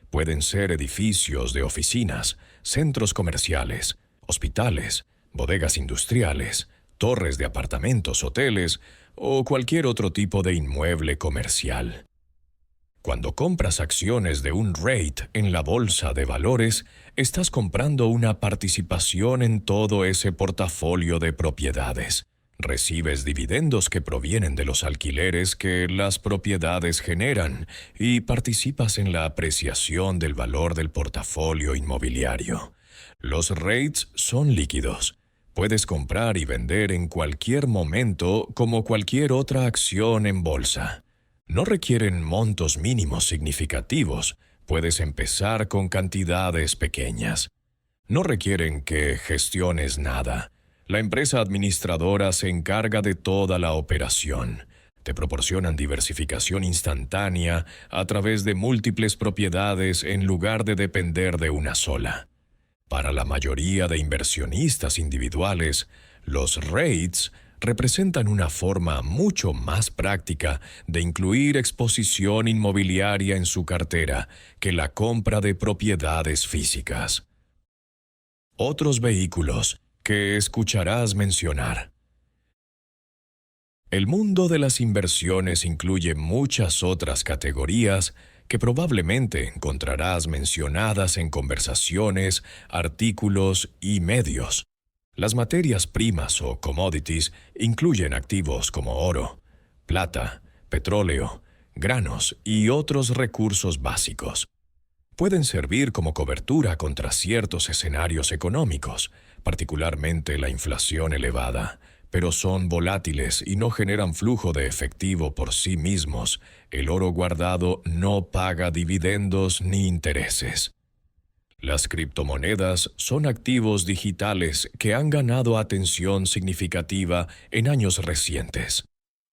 Pueden ser edificios de oficinas, centros comerciales, hospitales, bodegas industriales, torres de apartamentos, hoteles o cualquier otro tipo de inmueble comercial. Cuando compras acciones de un REIT en la bolsa de valores, estás comprando una participación en todo ese portafolio de propiedades. Recibes dividendos que provienen de los alquileres que las propiedades generan y participas en la apreciación del valor del portafolio inmobiliario. Los REITs son líquidos. Puedes comprar y vender en cualquier momento como cualquier otra acción en bolsa. No requieren montos mínimos significativos. Puedes empezar con cantidades pequeñas. No requieren que gestiones nada. La empresa administradora se encarga de toda la operación. Te proporcionan diversificación instantánea a través de múltiples propiedades en lugar de depender de una sola. Para la mayoría de inversionistas individuales, los REITs representan una forma mucho más práctica de incluir exposición inmobiliaria en su cartera que la compra de propiedades físicas. Otros vehículos que escucharás mencionar. El mundo de las inversiones incluye muchas otras categorías que probablemente encontrarás mencionadas en conversaciones, artículos y medios. Las materias primas o commodities incluyen activos como oro, plata, petróleo, granos y otros recursos básicos. Pueden servir como cobertura contra ciertos escenarios económicos, particularmente la inflación elevada, pero son volátiles y no generan flujo de efectivo por sí mismos. El oro guardado no paga dividendos ni intereses. Las criptomonedas son activos digitales que han ganado atención significativa en años recientes.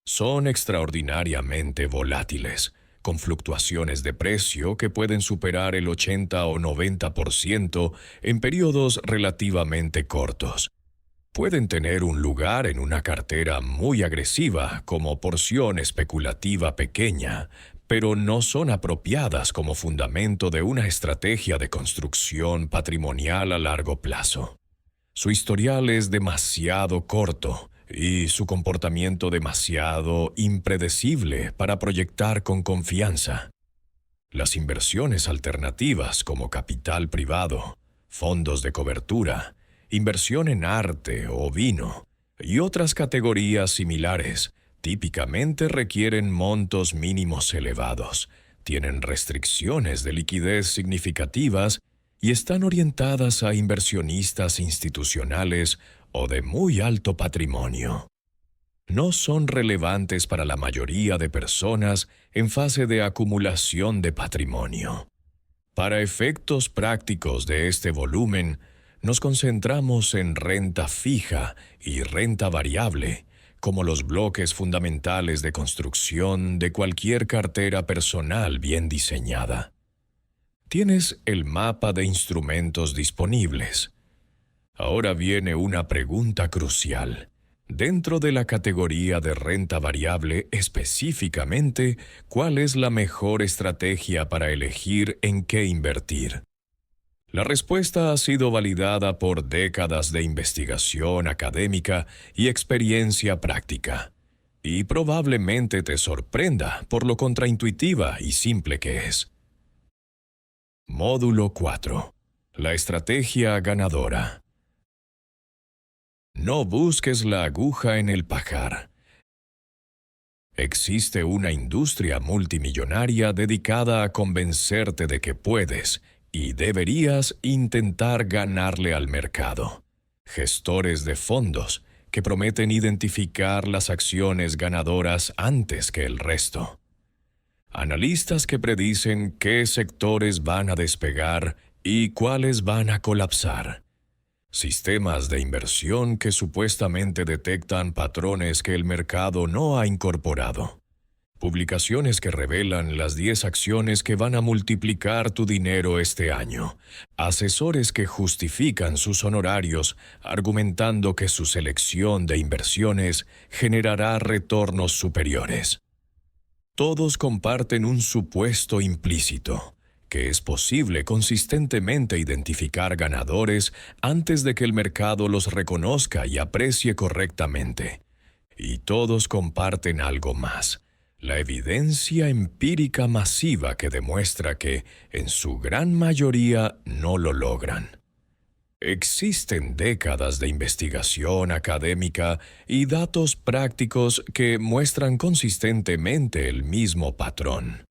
Son extraordinariamente volátiles, con fluctuaciones de precio que pueden superar el 80 o 90% en periodos relativamente cortos. Pueden tener un lugar en una cartera muy agresiva como porción especulativa pequeña, pero no son apropiadas como fundamento de una estrategia de construcción patrimonial a largo plazo. Su historial es demasiado corto y su comportamiento demasiado impredecible para proyectar con confianza. Las inversiones alternativas como capital privado, fondos de cobertura, inversión en arte o vino y otras categorías similares típicamente requieren montos mínimos elevados, tienen restricciones de liquidez significativas y están orientadas a inversionistas institucionales o de muy alto patrimonio. No son relevantes para la mayoría de personas en fase de acumulación de patrimonio. Para efectos prácticos de este volumen, nos concentramos en renta fija y renta variable, como los bloques fundamentales de construcción de cualquier cartera personal bien diseñada. Tienes el mapa de instrumentos disponibles. Ahora viene una pregunta crucial. Dentro de la categoría de renta variable, específicamente, ¿cuál es la mejor estrategia para elegir en qué invertir? La respuesta ha sido validada por décadas de investigación académica y experiencia práctica, y probablemente te sorprenda por lo contraintuitiva y simple que es. Módulo 4. La estrategia ganadora. No busques la aguja en el pajar. Existe una industria multimillonaria dedicada a convencerte de que puedes y deberías intentar ganarle al mercado. Gestores de fondos que prometen identificar las acciones ganadoras antes que el resto. Analistas que predicen qué sectores van a despegar y cuáles van a colapsar. Sistemas de inversión que supuestamente detectan patrones que el mercado no ha incorporado. Publicaciones que revelan las 10 acciones que van a multiplicar tu dinero este año. Asesores que justifican sus honorarios argumentando que su selección de inversiones generará retornos superiores. Todos comparten un supuesto implícito, que es posible consistentemente identificar ganadores antes de que el mercado los reconozca y aprecie correctamente. Y todos comparten algo más. La evidencia empírica masiva que demuestra que, en su gran mayoría, no lo logran. Existen décadas de investigación académica y datos prácticos que muestran consistentemente el mismo patrón.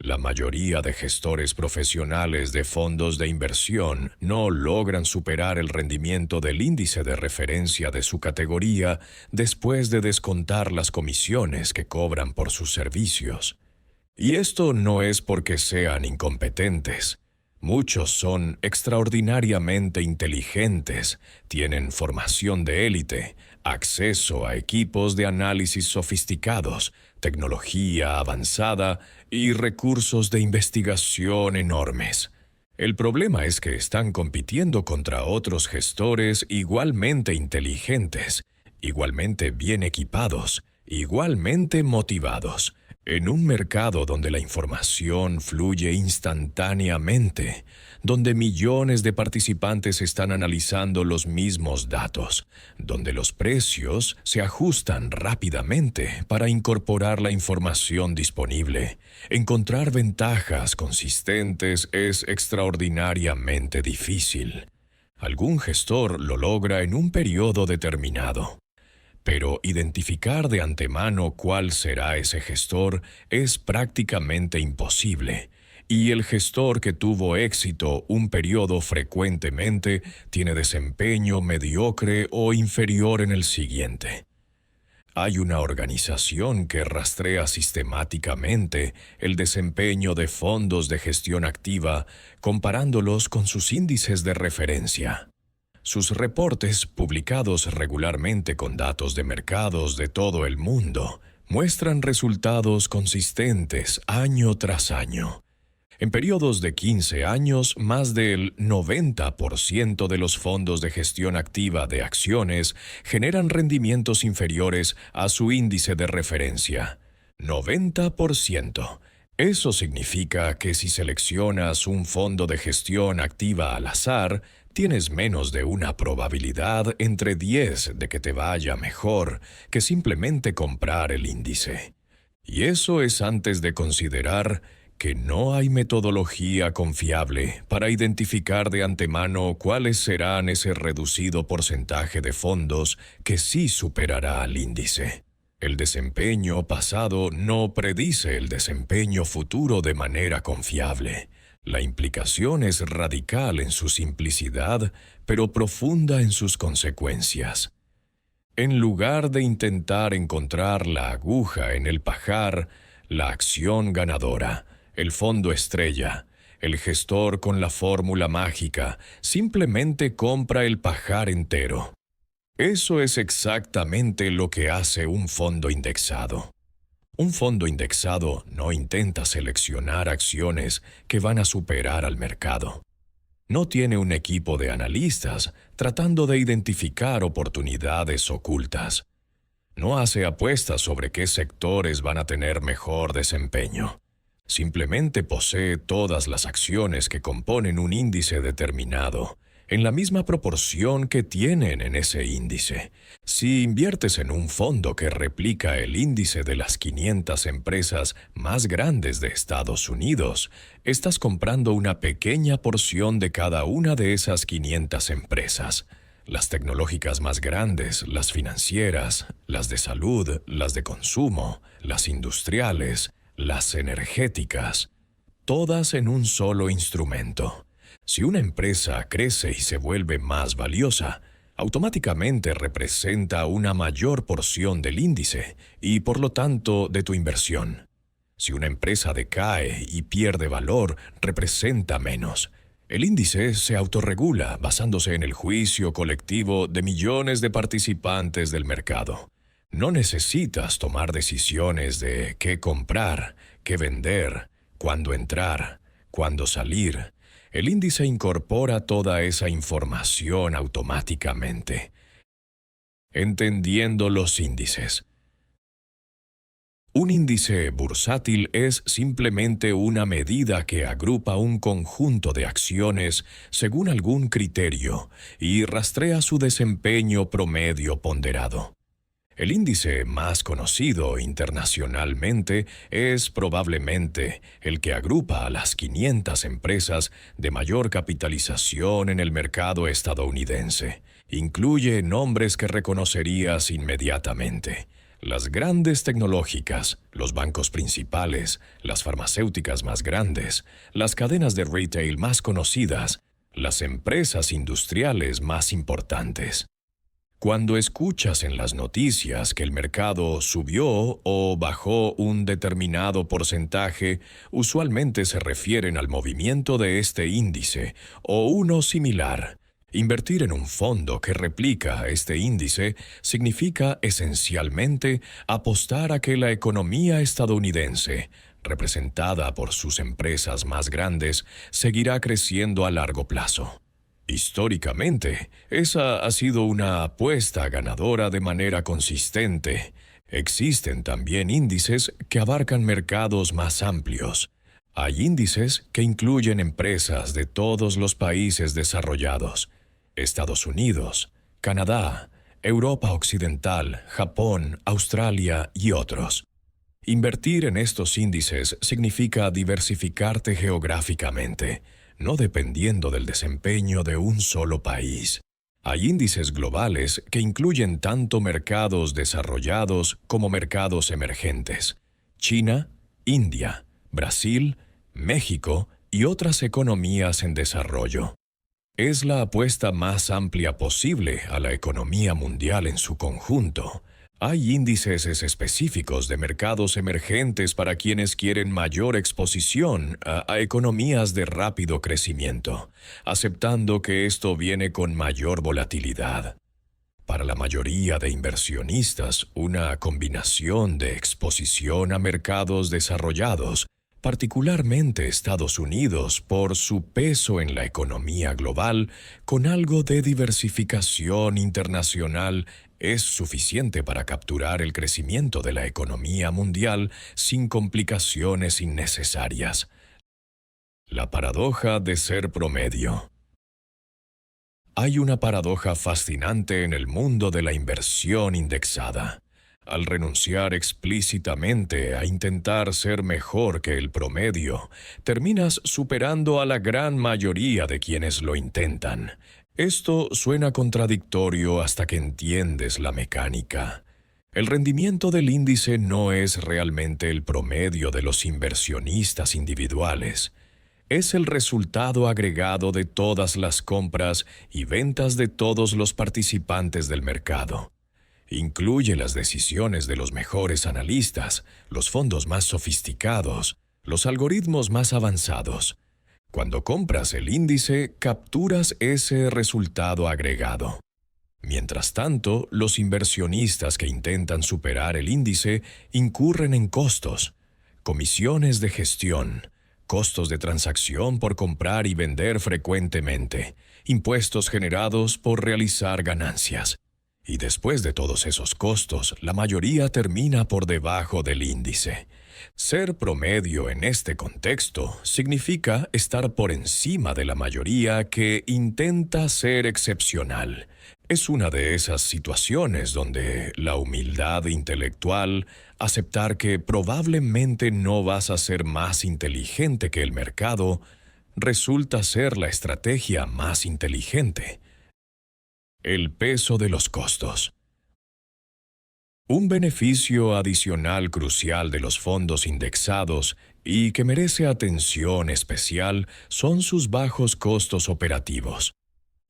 La mayoría de gestores profesionales de fondos de inversión no logran superar el rendimiento del índice de referencia de su categoría después de descontar las comisiones que cobran por sus servicios. Y esto no es porque sean incompetentes. Muchos son extraordinariamente inteligentes, tienen formación de élite, acceso a equipos de análisis sofisticados, tecnología avanzada y recursos de investigación enormes. El problema es que están compitiendo contra otros gestores igualmente inteligentes, igualmente bien equipados, igualmente motivados, en un mercado donde la información fluye instantáneamente, donde millones de participantes están analizando los mismos datos, donde los precios se ajustan rápidamente para incorporar la información disponible. Encontrar ventajas consistentes es extraordinariamente difícil. Algún gestor lo logra en un periodo determinado. Pero identificar de antemano cuál será ese gestor es prácticamente imposible, y el gestor que tuvo éxito un periodo frecuentemente tiene desempeño mediocre o inferior en el siguiente. Hay una organización que rastrea sistemáticamente el desempeño de fondos de gestión activa comparándolos con sus índices de referencia. Sus reportes, publicados regularmente con datos de mercados de todo el mundo, muestran resultados consistentes año tras año. En periodos de 15 años, más del 90% de los fondos de gestión activa de acciones generan rendimientos inferiores a su índice de referencia. 90%. Eso significa que si seleccionas un fondo de gestión activa al azar, tienes menos de una probabilidad entre 10 de que te vaya mejor que simplemente comprar el índice. Y eso es antes de considerar que no hay metodología confiable para identificar de antemano cuáles serán ese reducido porcentaje de fondos que sí superará al índice. El desempeño pasado no predice el desempeño futuro de manera confiable. La implicación es radical en su simplicidad, pero profunda en sus consecuencias. En lugar de intentar encontrar la aguja en el pajar, la acción ganadora, el fondo estrella, el gestor con la fórmula mágica, simplemente compra el pajar entero. Eso es exactamente lo que hace un fondo indexado. Un fondo indexado no intenta seleccionar acciones que van a superar al mercado. No tiene un equipo de analistas tratando de identificar oportunidades ocultas. No hace apuestas sobre qué sectores van a tener mejor desempeño. Simplemente posee todas las acciones que componen un índice determinado, en la misma proporción que tienen en ese índice. Si inviertes en un fondo que replica el índice de las 500 empresas más grandes de Estados Unidos, estás comprando una pequeña porción de cada una de esas 500 empresas. Las tecnológicas más grandes, las financieras, las de salud, las de consumo, las industriales, las energéticas, todas en un solo instrumento. Si una empresa crece y se vuelve más valiosa, automáticamente representa una mayor porción del índice y, por lo tanto, de tu inversión. Si una empresa decae y pierde valor, representa menos. El índice se autorregula basándose en el juicio colectivo de millones de participantes del mercado. No necesitas tomar decisiones de qué comprar, qué vender, cuándo entrar, cuándo salir. El índice incorpora toda esa información automáticamente. Entendiendo los índices. Un índice bursátil es simplemente una medida que agrupa un conjunto de acciones según algún criterio y rastrea su desempeño promedio ponderado. El índice más conocido internacionalmente es probablemente el que agrupa a las 500 empresas de mayor capitalización en el mercado estadounidense. Incluye nombres que reconocerías inmediatamente: las grandes tecnológicas, los bancos principales, las farmacéuticas más grandes, las cadenas de retail más conocidas, las empresas industriales más importantes. Cuando escuchas en las noticias que el mercado subió o bajó un determinado porcentaje, usualmente se refieren al movimiento de este índice o uno similar. Invertir en un fondo que replica este índice significa esencialmente apostar a que la economía estadounidense, representada por sus empresas más grandes, seguirá creciendo a largo plazo. Históricamente, esa ha sido una apuesta ganadora de manera consistente. Existen también índices que abarcan mercados más amplios. Hay índices que incluyen empresas de todos los países desarrollados: Estados Unidos, Canadá, Europa Occidental, Japón, Australia y otros. Invertir en estos índices significa diversificarte geográficamente, no dependiendo del desempeño de un solo país. Hay índices globales que incluyen tanto mercados desarrollados como mercados emergentes: China, India, Brasil, México y otras economías en desarrollo. Es la apuesta más amplia posible a la economía mundial en su conjunto. Hay índices específicos de mercados emergentes para quienes quieren mayor exposición a economías de rápido crecimiento, aceptando que esto viene con mayor volatilidad. Para la mayoría de inversionistas, una combinación de exposición a mercados desarrollados, particularmente Estados Unidos por su peso en la economía global, con algo de diversificación internacional, es suficiente para capturar el crecimiento de la economía mundial sin complicaciones innecesarias. La paradoja de ser promedio. Hay una paradoja fascinante en el mundo de la inversión indexada. Al renunciar explícitamente a intentar ser mejor que el promedio, terminas superando a la gran mayoría de quienes lo intentan. Esto suena contradictorio hasta que entiendes la mecánica. El rendimiento del índice no es realmente el promedio de los inversionistas individuales. Es el resultado agregado de todas las compras y ventas de todos los participantes del mercado. Incluye las decisiones de los mejores analistas, los fondos más sofisticados, los algoritmos más avanzados. Cuando compras el índice, capturas ese resultado agregado. Mientras tanto, los inversionistas que intentan superar el índice incurren en costos, comisiones de gestión, costos de transacción por comprar y vender frecuentemente, impuestos generados por realizar ganancias. Y después de todos esos costos, la mayoría termina por debajo del índice. Ser promedio en este contexto significa estar por encima de la mayoría que intenta ser excepcional. Es una de esas situaciones donde la humildad intelectual, aceptar que probablemente no vas a ser más inteligente que el mercado, resulta ser la estrategia más inteligente. El peso de los costos. Un beneficio adicional crucial de los fondos indexados y que merece atención especial son sus bajos costos operativos.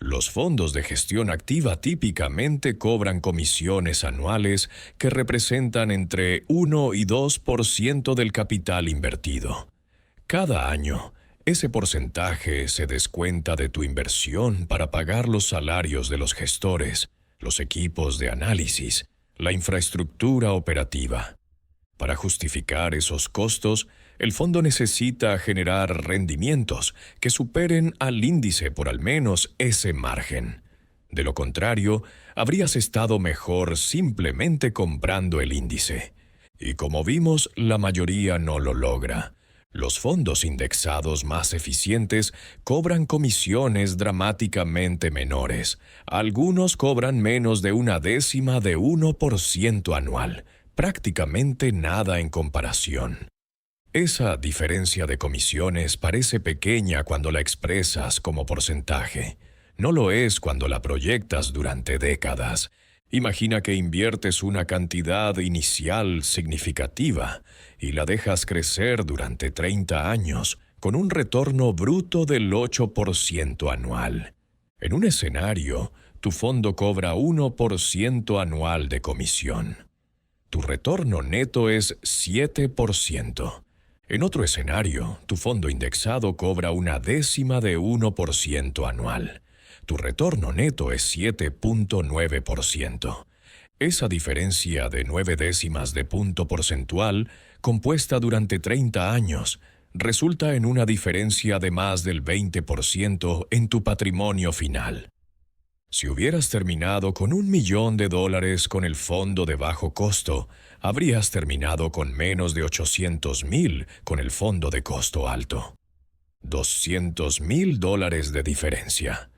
Los fondos de gestión activa típicamente cobran comisiones anuales que representan entre 1 y 2% del capital invertido. Cada año, ese porcentaje se descuenta de tu inversión para pagar los salarios de los gestores, los equipos de análisis, la infraestructura operativa. Para justificar esos costos, el fondo necesita generar rendimientos que superen al índice por al menos ese margen. De lo contrario, habrías estado mejor simplemente comprando el índice. Y como vimos, la mayoría no lo logra. Los fondos indexados más eficientes cobran comisiones dramáticamente menores. Algunos cobran menos de 0,1% anual, prácticamente nada en comparación. Esa diferencia de comisiones parece pequeña cuando la expresas como porcentaje. No lo es cuando la proyectas durante décadas. Imagina que inviertes una cantidad inicial significativa y la dejas crecer durante 30 años con un retorno bruto del 8% anual. En un escenario, tu fondo cobra 1% anual de comisión. Tu retorno neto es 7%. En otro escenario, tu fondo indexado cobra 0,1% anual. Tu retorno neto es 7.9%. Esa diferencia de 0,9 de punto porcentual, compuesta durante 30 años, resulta en una diferencia de más del 20% en tu patrimonio final. Si hubieras terminado con $1.000.000 con el fondo de bajo costo, habrías terminado con menos de $800,000 con el fondo de costo alto. $200,000 de diferencia.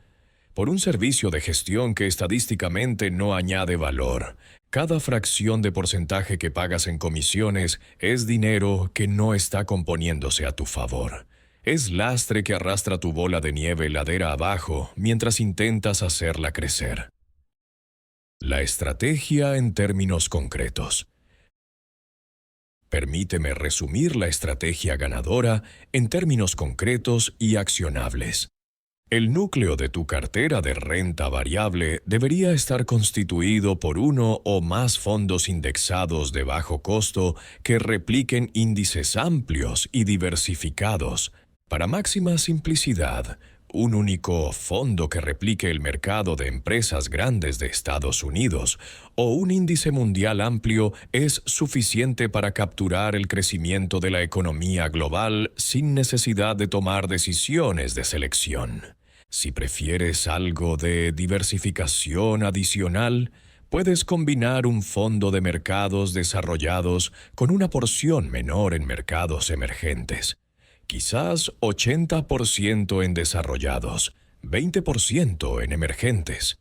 Por un servicio de gestión que estadísticamente no añade valor, cada fracción de porcentaje que pagas en comisiones es dinero que no está componiéndose a tu favor. Es lastre que arrastra tu bola de nieve ladera abajo mientras intentas hacerla crecer. La estrategia en términos concretos. Permíteme resumir la estrategia ganadora en términos concretos y accionables. El núcleo de tu cartera de renta variable debería estar constituido por uno o más fondos indexados de bajo costo que repliquen índices amplios y diversificados. Para máxima simplicidad, un único fondo que replique el mercado de empresas grandes de Estados Unidos o un índice mundial amplio es suficiente para capturar el crecimiento de la economía global sin necesidad de tomar decisiones de selección. Si prefieres algo de diversificación adicional, puedes combinar un fondo de mercados desarrollados con una porción menor en mercados emergentes. Quizás 80% en desarrollados, 20% en emergentes.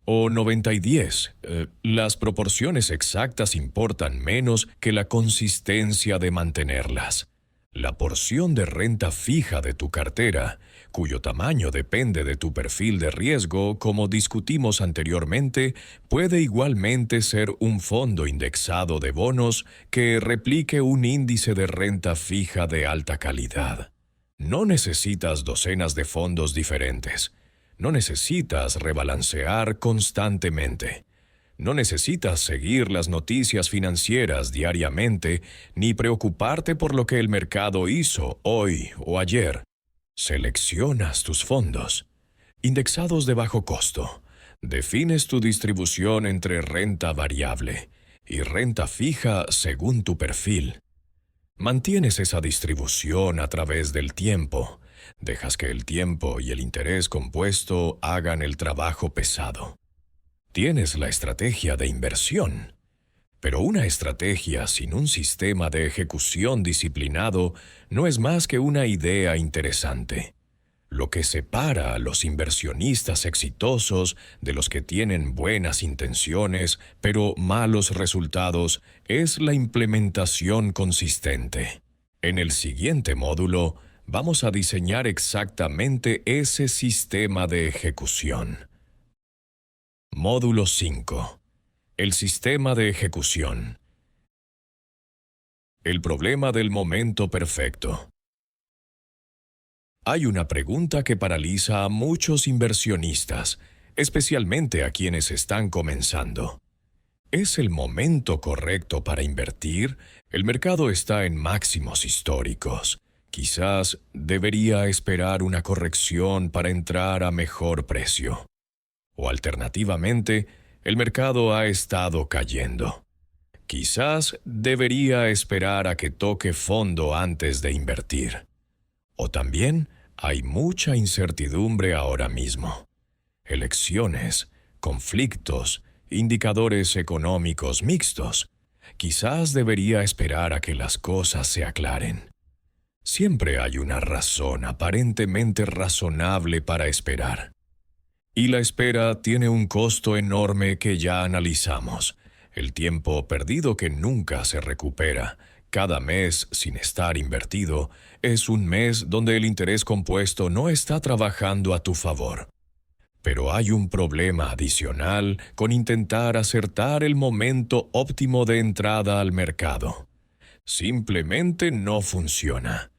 O 90 y 10. Las proporciones exactas importan menos que la consistencia de mantenerlas. La porción de renta fija de tu cartera, cuyo tamaño depende de tu perfil de riesgo, como discutimos anteriormente, puede igualmente ser un fondo indexado de bonos que replique un índice de renta fija de alta calidad. No necesitas docenas de fondos diferentes. No necesitas rebalancear constantemente. No necesitas seguir las noticias financieras diariamente ni preocuparte por lo que el mercado hizo hoy o ayer. Seleccionas tus fondos, indexados de bajo costo. Defines tu distribución entre renta variable y renta fija según tu perfil. Mantienes esa distribución a través del tiempo. Dejas que el tiempo y el interés compuesto hagan el trabajo pesado. Tienes la estrategia de inversión, pero una estrategia sin un sistema de ejecución disciplinado no es más que una idea interesante. Lo que separa a los inversionistas exitosos de los que tienen buenas intenciones pero malos resultados es la implementación consistente. En el siguiente módulo, vamos a diseñar exactamente ese sistema de ejecución. Módulo 5. El sistema de ejecución. El problema del momento perfecto. Hay una pregunta que paraliza a muchos inversionistas, especialmente a quienes están comenzando. ¿Es el momento correcto para invertir? El mercado está en máximos históricos. Quizás debería esperar una corrección para entrar a mejor precio. O alternativamente, el mercado ha estado cayendo. Quizás debería esperar a que toque fondo antes de invertir. O también hay mucha incertidumbre ahora mismo. Elecciones, conflictos, indicadores económicos mixtos. Quizás debería esperar a que las cosas se aclaren. Siempre hay una razón aparentemente razonable para esperar. Y la espera tiene un costo enorme que ya analizamos. El tiempo perdido que nunca se recupera. Cada mes sin estar invertido es un mes donde el interés compuesto no está trabajando a tu favor. Pero hay un problema adicional con intentar acertar el momento óptimo de entrada al mercado. Simplemente no funciona.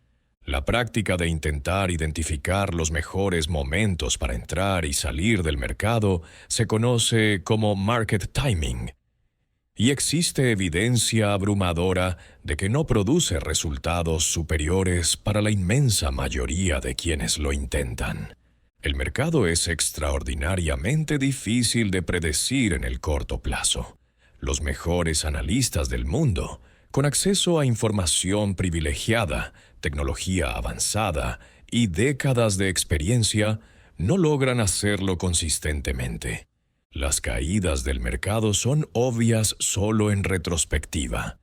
La práctica de intentar identificar los mejores momentos para entrar y salir del mercado se conoce como market timing. Y existe evidencia abrumadora de que no produce resultados superiores para la inmensa mayoría de quienes lo intentan. El mercado es extraordinariamente difícil de predecir en el corto plazo. Los mejores analistas del mundo, con acceso a información privilegiada, tecnología avanzada y décadas de experiencia, no logran hacerlo consistentemente. Las caídas del mercado son obvias solo en retrospectiva.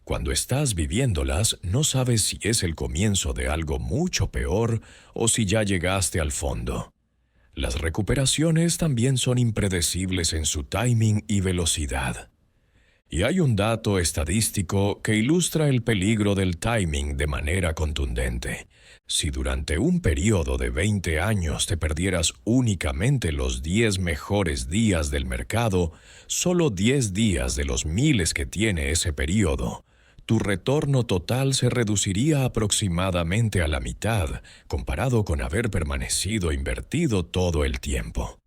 Cuando estás viviéndolas, no sabes si es el comienzo de algo mucho peor o si ya llegaste al fondo. Las recuperaciones también son impredecibles en su timing y velocidad. Y hay un dato estadístico que ilustra el peligro del timing de manera contundente. Si durante un periodo de 20 años te perdieras únicamente los 10 mejores días del mercado, solo 10 días de los miles que tiene ese periodo, tu retorno total se reduciría aproximadamente a la mitad, comparado con haber permanecido invertido todo el tiempo.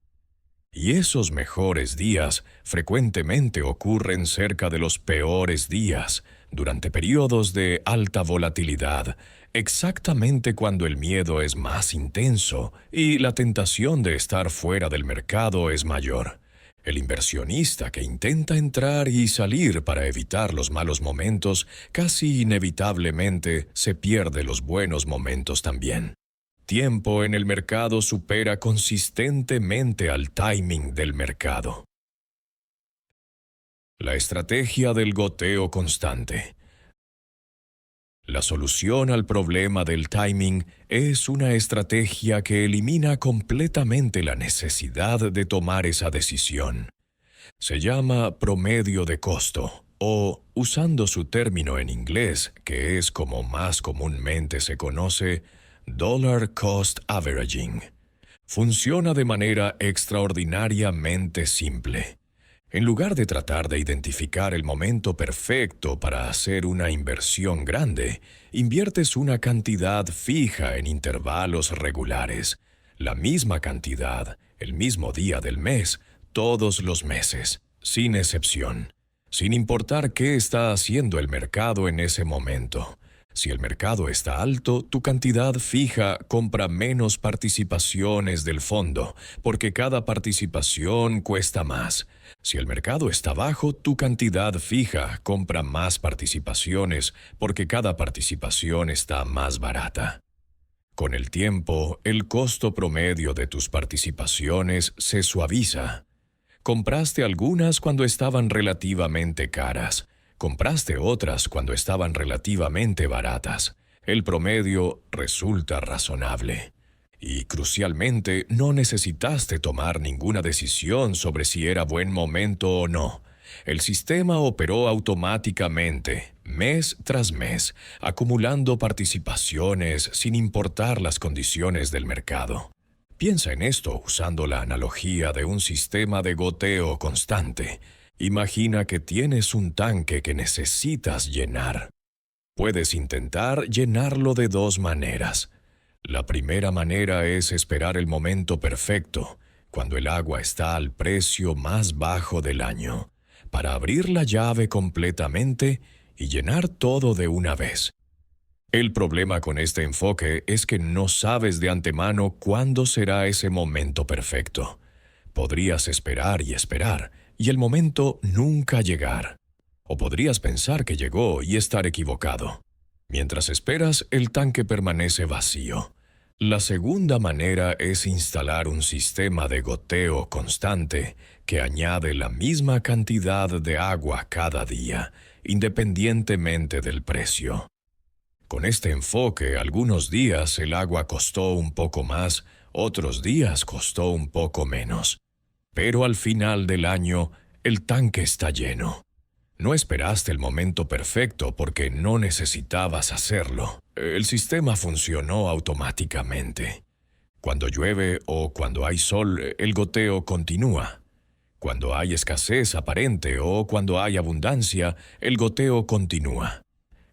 Y esos mejores días frecuentemente ocurren cerca de los peores días, durante periodos de alta volatilidad, exactamente cuando el miedo es más intenso y la tentación de estar fuera del mercado es mayor. El inversionista que intenta entrar y salir para evitar los malos momentos casi inevitablemente se pierde los buenos momentos también. Tiempo en el mercado supera consistentemente al timing del mercado. La estrategia del goteo constante. La solución al problema del timing es una estrategia que elimina completamente la necesidad de tomar esa decisión. Se llama promedio de costo, o, usando su término en inglés, que es como más comúnmente se conoce, Dollar Cost Averaging. Funciona de manera extraordinariamente simple. En lugar de tratar de identificar el momento perfecto para hacer una inversión grande, inviertes una cantidad fija en intervalos regulares, la misma cantidad, el mismo día del mes, todos los meses, sin excepción, sin importar qué está haciendo el mercado en ese momento. Si el mercado está alto, tu cantidad fija compra menos participaciones del fondo, porque cada participación cuesta más. Si el mercado está bajo, tu cantidad fija compra más participaciones, porque cada participación está más barata. Con el tiempo, el costo promedio de tus participaciones se suaviza. Compraste algunas cuando estaban relativamente caras. Compraste otras cuando estaban relativamente baratas. El promedio resulta razonable. Y, crucialmente, no necesitaste tomar ninguna decisión sobre si era buen momento o no. El sistema operó automáticamente, mes tras mes, acumulando participaciones sin importar las condiciones del mercado. Piensa en esto usando la analogía de un sistema de goteo constante. Imagina que tienes un tanque que necesitas llenar. Puedes intentar llenarlo de dos maneras. La primera manera es esperar el momento perfecto, cuando el agua está al precio más bajo del año, para abrir la llave completamente y llenar todo de una vez. El problema con este enfoque es que no sabes de antemano cuándo será ese momento perfecto. Podrías esperar, y el momento nunca llegar. O podrías pensar que llegó y estar equivocado. Mientras esperas, el tanque permanece vacío. La segunda manera es instalar un sistema de goteo constante que añade la misma cantidad de agua cada día, independientemente del precio. Con este enfoque, algunos días el agua costó un poco más, otros días costó un poco menos. Pero al final del año, el tanque está lleno. No esperaste el momento perfecto porque no necesitabas hacerlo. El sistema funcionó automáticamente. Cuando llueve o cuando hay sol, el goteo continúa. Cuando hay escasez aparente o cuando hay abundancia, el goteo continúa.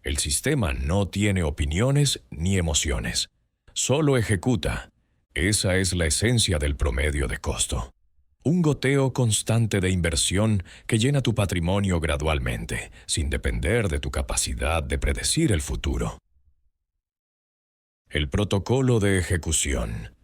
El sistema no tiene opiniones ni emociones. Solo ejecuta. Esa es la esencia del promedio de costo. Un goteo constante de inversión que llena tu patrimonio gradualmente, sin depender de tu capacidad de predecir el futuro. El protocolo de ejecución.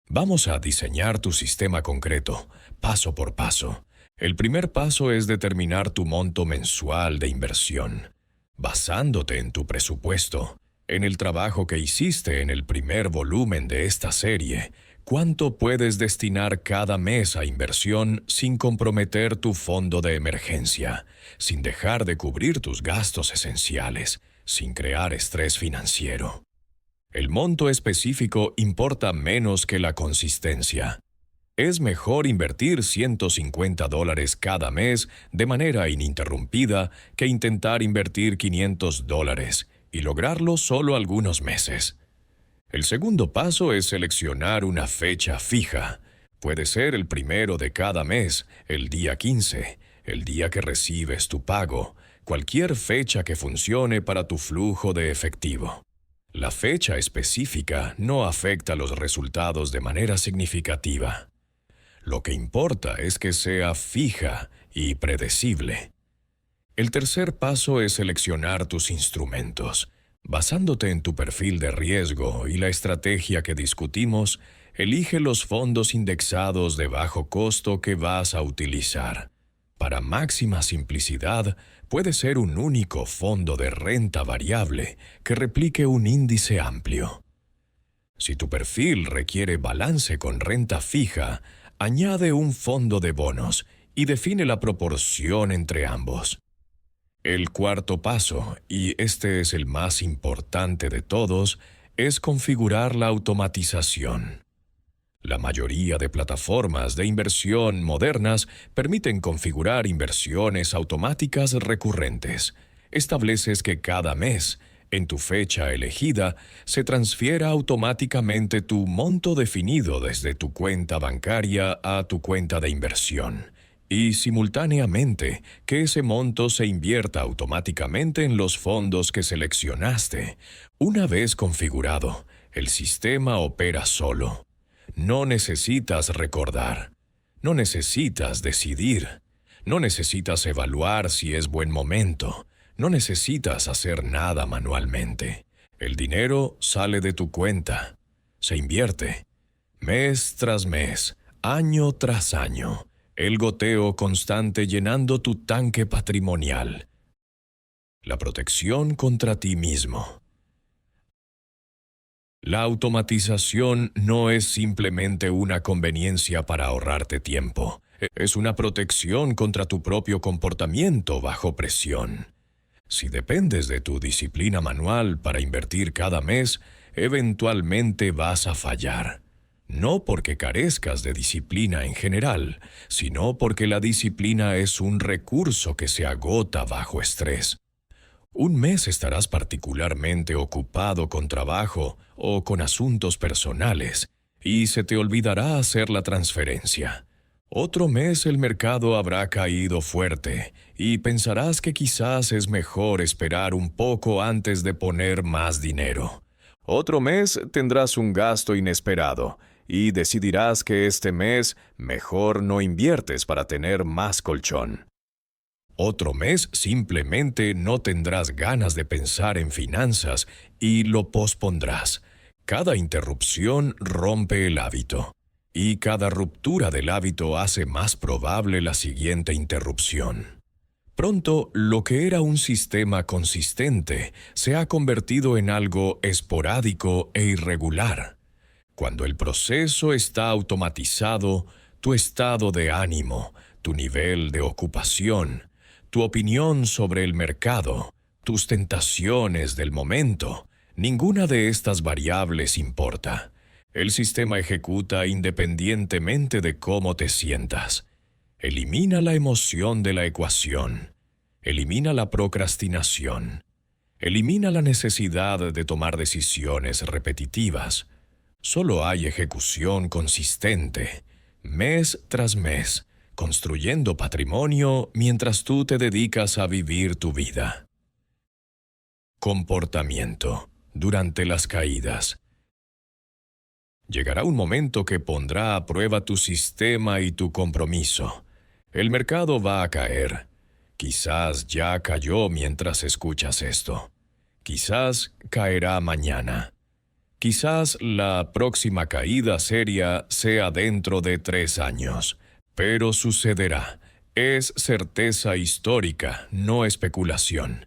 Vamos a diseñar tu sistema concreto, paso por paso. El primer paso es determinar tu monto mensual de inversión, basándote en tu presupuesto, en el trabajo que hiciste en el primer volumen de esta serie. ¿Cuánto puedes destinar cada mes a inversión sin comprometer tu fondo de emergencia, sin dejar de cubrir tus gastos esenciales, sin crear estrés financiero? El monto específico importa menos que la consistencia. Es mejor invertir $150 cada mes de manera ininterrumpida que intentar invertir $500 y lograrlo solo algunos meses. El segundo paso es seleccionar una fecha fija. Puede ser el primero de cada mes, el día 15, el día que recibes tu pago, cualquier fecha que funcione para tu flujo de efectivo. La fecha específica no afecta los resultados de manera significativa. Lo que importa es que sea fija y predecible. El tercer paso es seleccionar tus instrumentos. Basándote en tu perfil de riesgo y la estrategia que discutimos, elige los fondos indexados de bajo costo que vas a utilizar. Para máxima simplicidad, puede ser un único fondo de renta variable que replique un índice amplio. Si tu perfil requiere balance con renta fija, añade un fondo de bonos y define la proporción entre ambos. El cuarto paso, y este es el más importante de todos, es configurar la automatización. La mayoría de plataformas de inversión modernas permiten configurar inversiones automáticas recurrentes. Estableces que cada mes, en tu fecha elegida, se transfiera automáticamente tu monto definido desde tu cuenta bancaria a tu cuenta de inversión, y simultáneamente que ese monto se invierta automáticamente en los fondos que seleccionaste. Una vez configurado, el sistema opera solo. No necesitas recordar, no necesitas decidir, no necesitas evaluar si es buen momento, no necesitas hacer nada manualmente. El dinero sale de tu cuenta, se invierte, mes tras mes, año tras año, el goteo constante llenando tu tanque patrimonial. La protección contra ti mismo. La automatización no es simplemente una conveniencia para ahorrarte tiempo. Es una protección contra tu propio comportamiento bajo presión. Si dependes de tu disciplina manual para invertir cada mes, eventualmente vas a fallar. No porque carezcas de disciplina en general, sino porque la disciplina es un recurso que se agota bajo estrés. Un mes estarás particularmente ocupado con trabajo o con asuntos personales, y se te olvidará hacer la transferencia. Otro mes el mercado habrá caído fuerte, y pensarás que quizás es mejor esperar un poco antes de poner más dinero. Otro mes tendrás un gasto inesperado, y decidirás que este mes mejor no inviertes para tener más colchón. Otro mes simplemente no tendrás ganas de pensar en finanzas y lo pospondrás. Cada interrupción rompe el hábito, y cada ruptura del hábito hace más probable la siguiente interrupción. Pronto, lo que era un sistema consistente se ha convertido en algo esporádico e irregular. Cuando el proceso está automatizado, tu estado de ánimo, tu nivel de ocupación, tu opinión sobre el mercado, tus tentaciones del momento, ninguna de estas variables importa. El sistema ejecuta independientemente de cómo te sientas. Elimina la emoción de la ecuación. Elimina la procrastinación. Elimina la necesidad de tomar decisiones repetitivas. Solo hay ejecución consistente, mes tras mes, construyendo patrimonio mientras tú te dedicas a vivir tu vida. Comportamiento durante las caídas. Llegará un momento que pondrá a prueba tu sistema y tu compromiso. El mercado va a caer. Quizás ya cayó mientras escuchas esto. Quizás caerá mañana. Quizás la próxima caída seria sea dentro de 3 años. Pero sucederá. Es certeza histórica, no especulación.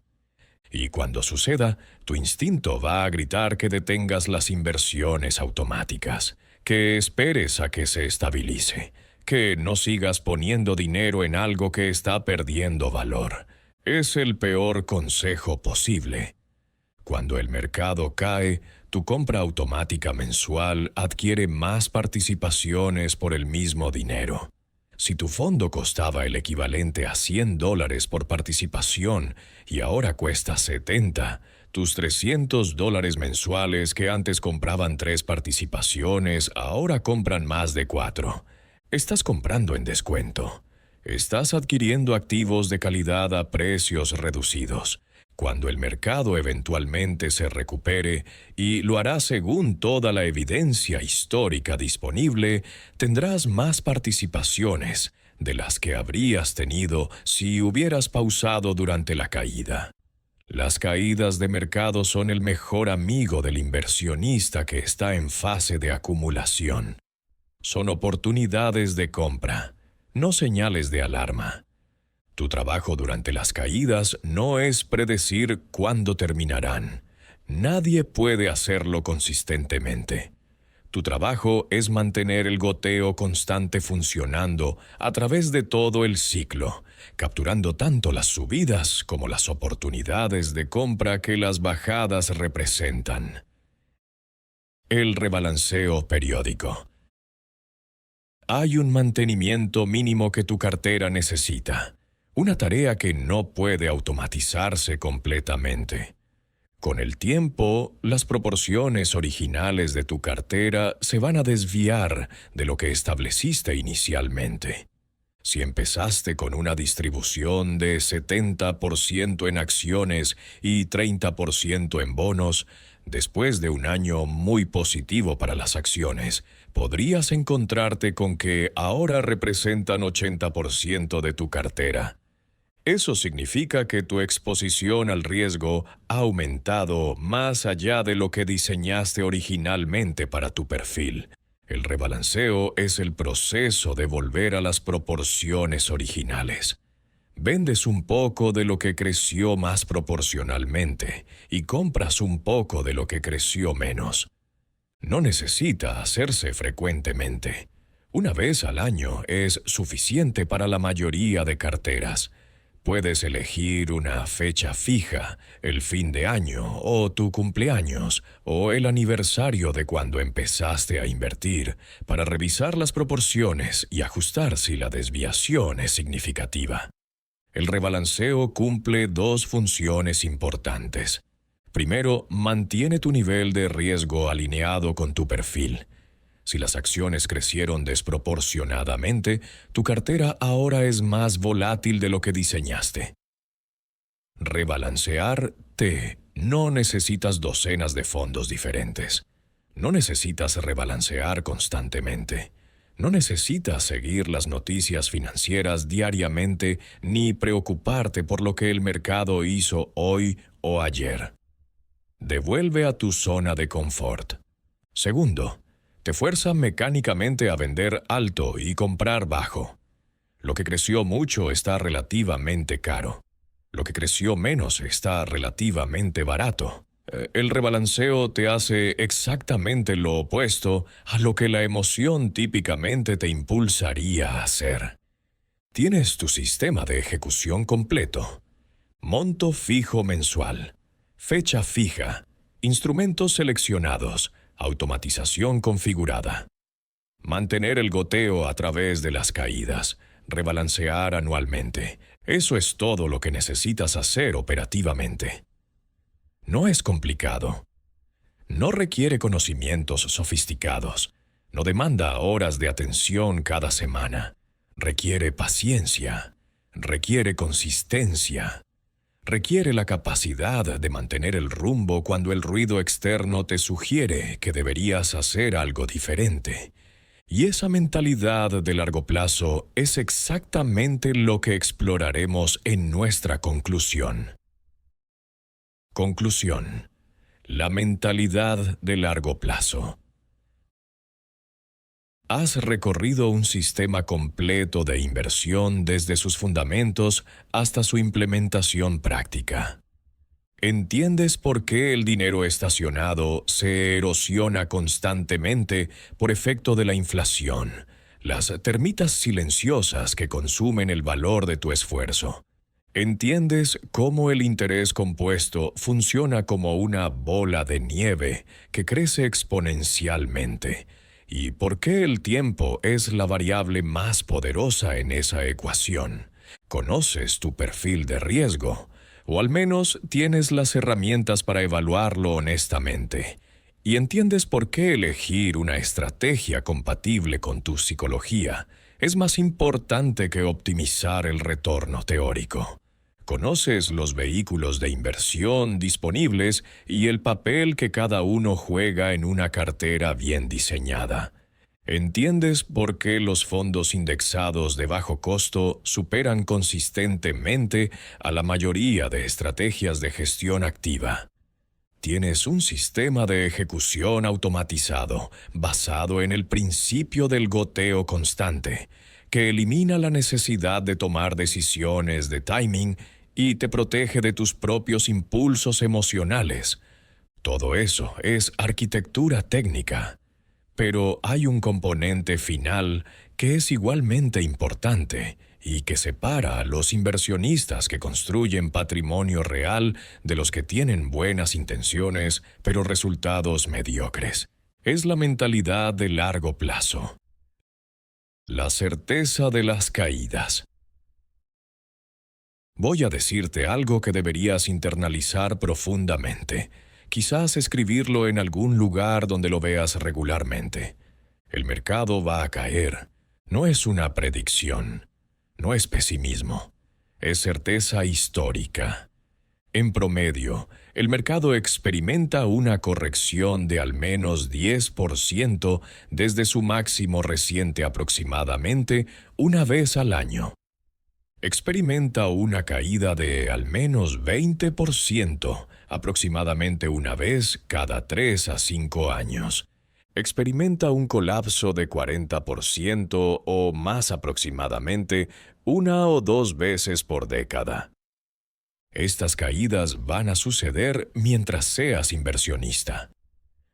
Y cuando suceda, tu instinto va a gritar que detengas las inversiones automáticas, que esperes a que se estabilice, que no sigas poniendo dinero en algo que está perdiendo valor. Es el peor consejo posible. Cuando el mercado cae, tu compra automática mensual adquiere más participaciones por el mismo dinero. Si tu fondo costaba el equivalente a $100 por participación y ahora cuesta 70, tus $300 mensuales que antes compraban 3 participaciones ahora compran más de 4. Estás comprando en descuento. Estás adquiriendo activos de calidad a precios reducidos. Cuando el mercado eventualmente se recupere, y lo hará según toda la evidencia histórica disponible, tendrás más participaciones de las que habrías tenido si hubieras pausado durante la caída. Las caídas de mercado son el mejor amigo del inversionista que está en fase de acumulación. Son oportunidades de compra, no señales de alarma. Tu trabajo durante las caídas no es predecir cuándo terminarán. Nadie puede hacerlo consistentemente. Tu trabajo es mantener el goteo constante funcionando a través de todo el ciclo, capturando tanto las subidas como las oportunidades de compra que las bajadas representan. El rebalanceo periódico. Hay un mantenimiento mínimo que tu cartera necesita, una tarea que no puede automatizarse completamente. Con el tiempo, las proporciones originales de tu cartera se van a desviar de lo que estableciste inicialmente. Si empezaste con una distribución de 70% en acciones y 30% en bonos, después de un año muy positivo para las acciones, podrías encontrarte con que ahora representan 80% de tu cartera. Eso significa que tu exposición al riesgo ha aumentado más allá de lo que diseñaste originalmente para tu perfil. El rebalanceo es el proceso de volver a las proporciones originales. Vendes un poco de lo que creció más proporcionalmente y compras un poco de lo que creció menos. No necesita hacerse frecuentemente. Una vez al año es suficiente para la mayoría de carteras. Puedes elegir una fecha fija, el fin de año, o tu cumpleaños, o el aniversario de cuando empezaste a invertir, para revisar las proporciones y ajustar si la desviación es significativa. El rebalanceo cumple dos funciones importantes. Primero, mantiene tu nivel de riesgo alineado con tu perfil. Si las acciones crecieron desproporcionadamente, tu cartera ahora es más volátil de lo que diseñaste. Rebalancearte. No necesitas docenas de fondos diferentes. No necesitas rebalancear constantemente. No necesitas seguir las noticias financieras diariamente ni preocuparte por lo que el mercado hizo hoy o ayer. Devuelve a tu zona de confort. Segundo, te fuerza mecánicamente a vender alto y comprar bajo. Lo que creció mucho está relativamente caro. Lo que creció menos está relativamente barato. El rebalanceo te hace exactamente lo opuesto a lo que la emoción típicamente te impulsaría a hacer. Tienes tu sistema de ejecución completo. Monto fijo mensual. Fecha fija. Instrumentos seleccionados. Automatización configurada. Mantener el goteo a través de las caídas. Rebalancear anualmente. Eso es todo lo que necesitas hacer operativamente. No es complicado. No requiere conocimientos sofisticados. No demanda horas de atención cada semana. Requiere paciencia. Requiere consistencia. Requiere la capacidad de mantener el rumbo cuando el ruido externo te sugiere que deberías hacer algo diferente. Y esa mentalidad de largo plazo es exactamente lo que exploraremos en nuestra conclusión. Conclusión. La mentalidad de largo plazo. Has recorrido un sistema completo de inversión desde sus fundamentos hasta su implementación práctica. ¿Entiendes por qué el dinero estacionado se erosiona constantemente por efecto de la inflación, las termitas silenciosas que consumen el valor de tu esfuerzo? ¿Entiendes cómo el interés compuesto funciona como una bola de nieve que crece exponencialmente? ¿Y por qué el tiempo es la variable más poderosa en esa ecuación? ¿Conoces tu perfil de riesgo? O al menos tienes las herramientas para evaluarlo honestamente. ¿Y entiendes por qué elegir una estrategia compatible con tu psicología es más importante que optimizar el retorno teórico? Conoces los vehículos de inversión disponibles y el papel que cada uno juega en una cartera bien diseñada. ¿Entiendes por qué los fondos indexados de bajo costo superan consistentemente a la mayoría de estrategias de gestión activa? Tienes un sistema de ejecución automatizado basado en el principio del goteo constante, que elimina la necesidad de tomar decisiones de timing y te protege de tus propios impulsos emocionales. Todo eso es arquitectura técnica. Pero hay un componente final que es igualmente importante y que separa a los inversionistas que construyen patrimonio real de los que tienen buenas intenciones pero resultados mediocres. Es la mentalidad de largo plazo. La certeza de las caídas. Voy a decirte algo que deberías internalizar profundamente. Quizás escribirlo en algún lugar donde lo veas regularmente. El mercado va a caer. No es una predicción. No es pesimismo. Es certeza histórica. En promedio, el mercado experimenta una corrección de al menos 10% desde su máximo reciente aproximadamente una vez al año. Experimenta una caída de al menos 20%, aproximadamente una vez cada 3 a 5 años. Experimenta un colapso de 40% o más aproximadamente una o dos veces por década. Estas caídas van a suceder mientras seas inversionista.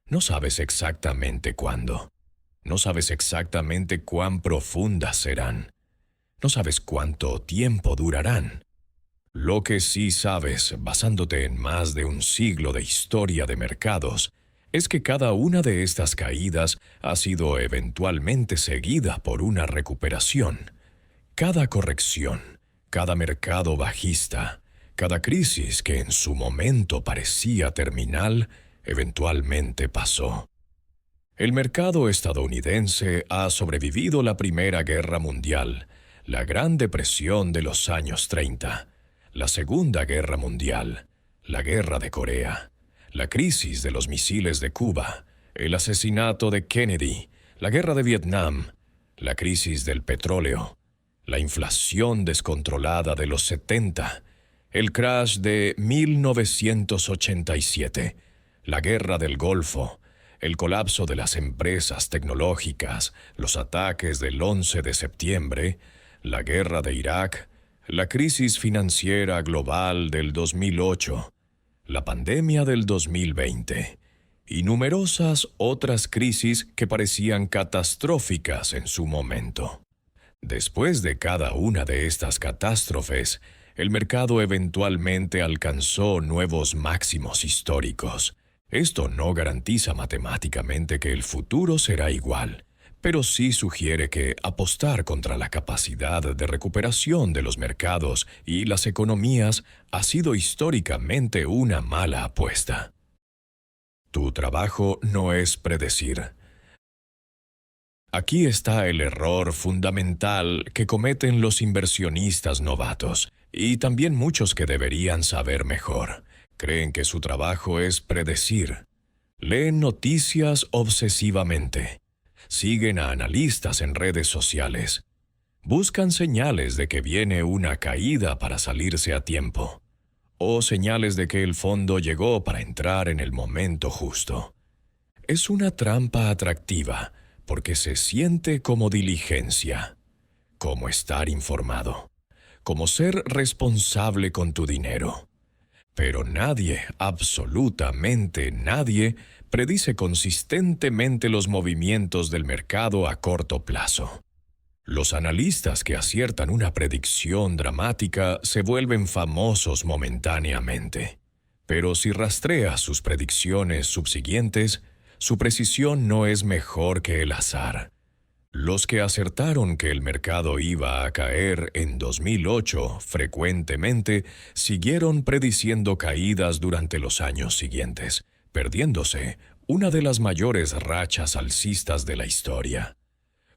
No sabes exactamente cuándo. No sabes exactamente cuán profundas serán. No sabes cuánto tiempo durarán. Lo que sí sabes, basándote en más de un siglo de historia de mercados, es que cada una de estas caídas ha sido eventualmente seguida por una recuperación. Cada corrección, cada mercado bajista, cada crisis que en su momento parecía terminal, eventualmente pasó. El mercado estadounidense ha sobrevivido la Primera Guerra Mundial, la Gran Depresión de los años 30, la Segunda Guerra Mundial, la Guerra de Corea, la crisis de los misiles de Cuba, el asesinato de Kennedy, la Guerra de Vietnam, la crisis del petróleo, la inflación descontrolada de los 70, el crash de 1987, la Guerra del Golfo, el colapso de las empresas tecnológicas, los ataques del 11 de septiembre, la guerra de Irak, la crisis financiera global del 2008, la pandemia del 2020 y numerosas otras crisis que parecían catastróficas en su momento. Después de cada una de estas catástrofes, el mercado eventualmente alcanzó nuevos máximos históricos. Esto no garantiza matemáticamente que el futuro será igual, pero sí sugiere que apostar contra la capacidad de recuperación de los mercados y las economías ha sido históricamente una mala apuesta. Tu trabajo no es predecir. Aquí está el error fundamental que cometen los inversionistas novatos, y también muchos que deberían saber mejor. Creen que su trabajo es predecir. Leen noticias obsesivamente. Siguen a analistas en redes sociales. Buscan señales de que viene una caída para salirse a tiempo, o señales de que el fondo llegó para entrar en el momento justo. Es una trampa atractiva porque se siente como diligencia, como estar informado, como ser responsable con tu dinero. Pero nadie, absolutamente nadie, predice consistentemente los movimientos del mercado a corto plazo. Los analistas que aciertan una predicción dramática se vuelven famosos momentáneamente. Pero si rastreas sus predicciones subsiguientes, su precisión no es mejor que el azar. Los que acertaron que el mercado iba a caer en 2008 frecuentemente siguieron prediciendo caídas durante los años siguientes, perdiéndose una de las mayores rachas alcistas de la historia.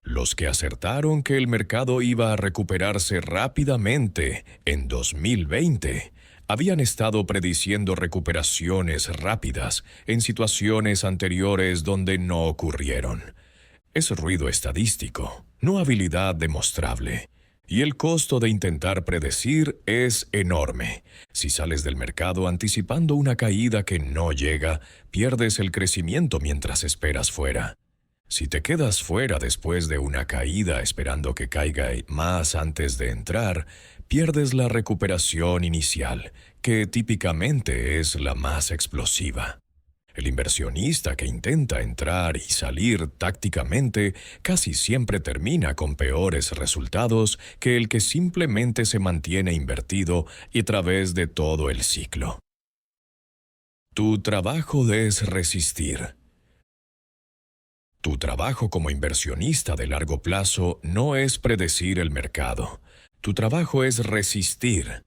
Los que acertaron que el mercado iba a recuperarse rápidamente en 2020 habían estado prediciendo recuperaciones rápidas en situaciones anteriores donde no ocurrieron. Es ruido estadístico, no habilidad demostrable. Y el costo de intentar predecir es enorme. Si sales del mercado anticipando una caída que no llega, pierdes el crecimiento mientras esperas fuera. Si te quedas fuera después de una caída esperando que caiga más antes de entrar, pierdes la recuperación inicial, que típicamente es la más explosiva. El inversionista que intenta entrar y salir tácticamente casi siempre termina con peores resultados que el que simplemente se mantiene invertido y a través de todo el ciclo. Tu trabajo es resistir. Tu trabajo como inversionista de largo plazo no es predecir el mercado. Tu trabajo es resistir.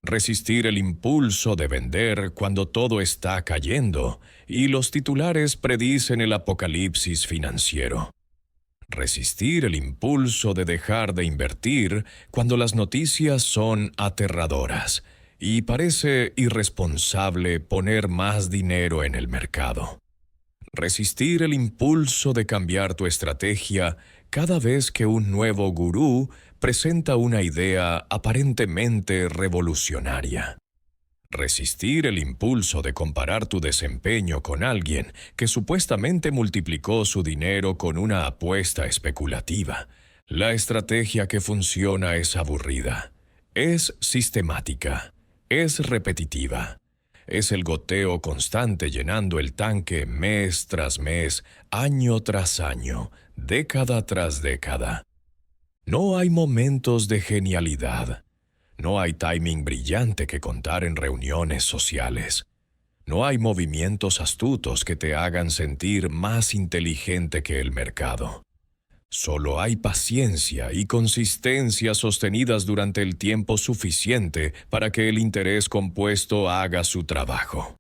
Resistir el impulso de vender cuando todo está cayendo y los titulares predicen el apocalipsis financiero. Resistir el impulso de dejar de invertir cuando las noticias son aterradoras y parece irresponsable poner más dinero en el mercado. Resistir el impulso de cambiar tu estrategia cada vez que un nuevo gurú presenta una idea aparentemente revolucionaria. Resistir el impulso de comparar tu desempeño con alguien que supuestamente multiplicó su dinero con una apuesta especulativa. La estrategia que funciona es aburrida, es sistemática, es repetitiva. Es el goteo constante llenando el tanque mes tras mes, año tras año, década tras década. No hay momentos de genialidad. No hay timing brillante que contar en reuniones sociales. No hay movimientos astutos que te hagan sentir más inteligente que el mercado. Solo hay paciencia y consistencia sostenidas durante el tiempo suficiente para que el interés compuesto haga su trabajo.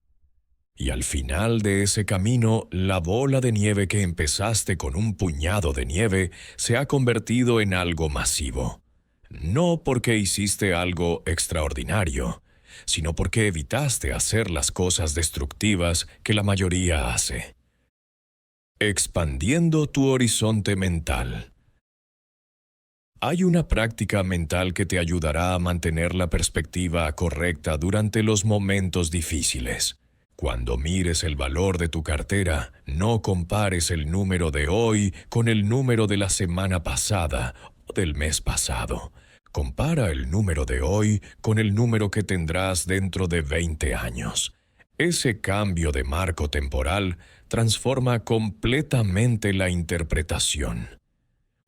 Y al final de ese camino, la bola de nieve que empezaste con un puñado de nieve se ha convertido en algo masivo. No porque hiciste algo extraordinario, sino porque evitaste hacer las cosas destructivas que la mayoría hace. Expandiendo tu horizonte mental. Hay una práctica mental que te ayudará a mantener la perspectiva correcta durante los momentos difíciles. Cuando mires el valor de tu cartera, no compares el número de hoy con el número de la semana pasada o del mes pasado. Compara el número de hoy con el número que tendrás dentro de 20 años. Ese cambio de marco temporal transforma completamente la interpretación.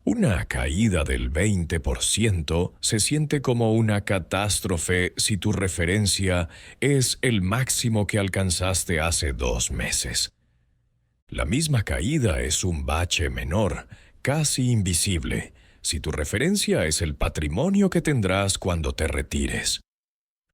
Una caída del 20% se siente como una catástrofe si tu referencia es el máximo que alcanzaste hace 2 meses. La misma caída es un bache menor, casi invisible, si tu referencia es el patrimonio que tendrás cuando te retires.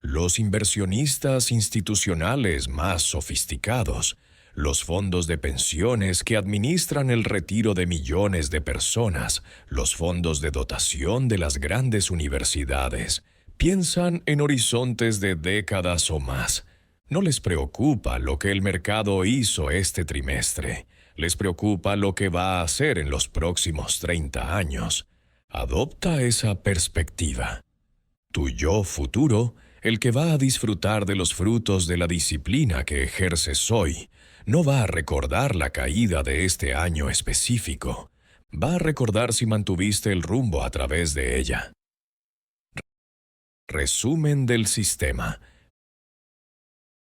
Los inversionistas institucionales más sofisticados, los fondos de pensiones que administran el retiro de millones de personas, los fondos de dotación de las grandes universidades, piensan en horizontes de décadas o más. No les preocupa lo que el mercado hizo este trimestre. Les preocupa lo que va a hacer en los próximos 30 años. Adopta esa perspectiva. Tu yo futuro, el que va a disfrutar de los frutos de la disciplina que ejerces hoy, no va a recordar la caída de este año específico. Va a recordar si mantuviste el rumbo a través de ella. Resumen del sistema.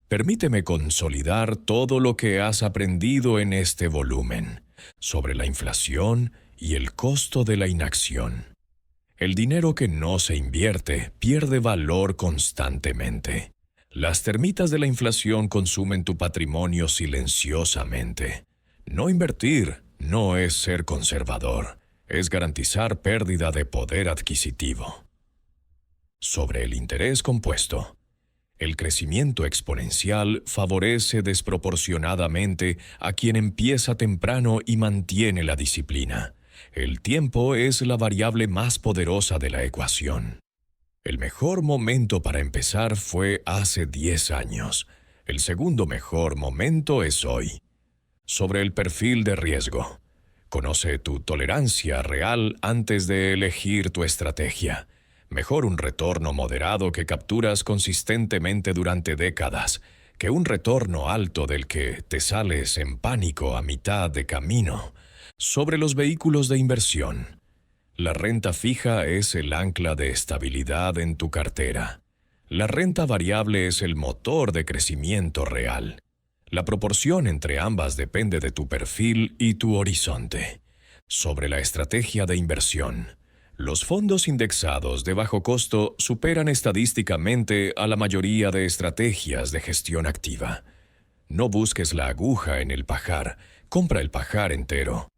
Permíteme consolidar todo lo que has aprendido en este volumen sobre la inflación y el costo de la inacción. El dinero que no se invierte pierde valor constantemente. Las termitas de la inflación consumen tu patrimonio silenciosamente. No invertir no es ser conservador, es garantizar pérdida de poder adquisitivo. Sobre el interés compuesto. El crecimiento exponencial favorece desproporcionadamente a quien empieza temprano y mantiene la disciplina. El tiempo es la variable más poderosa de la ecuación. El mejor momento para empezar fue hace 10 años. El segundo mejor momento es hoy. Sobre el perfil de riesgo. Conoce tu tolerancia real antes de elegir tu estrategia. Mejor un retorno moderado que capturas consistentemente durante décadas, que un retorno alto del que te sales en pánico a mitad de camino. Sobre los vehículos de inversión. La renta fija es el ancla de estabilidad en tu cartera. La renta variable es el motor de crecimiento real. La proporción entre ambas depende de tu perfil y tu horizonte. Sobre la estrategia de inversión. Los fondos indexados de bajo costo superan estadísticamente a la mayoría de estrategias de gestión activa. No busques la aguja en el pajar, compra el pajar entero.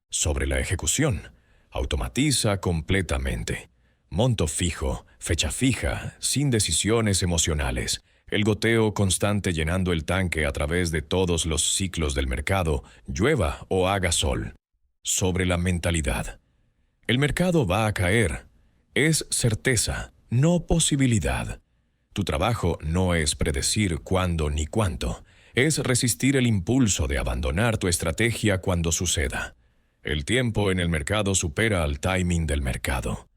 Sobre la ejecución, automatiza completamente. Monto fijo, fecha fija, sin decisiones emocionales. El goteo constante llenando el tanque a través de todos los ciclos del mercado, llueva o haga sol. Sobre la mentalidad. El mercado va a caer. Es certeza, no posibilidad. Tu trabajo no es predecir cuándo ni cuánto. Es resistir el impulso de abandonar tu estrategia cuando suceda. El tiempo en el mercado supera al timing del mercado.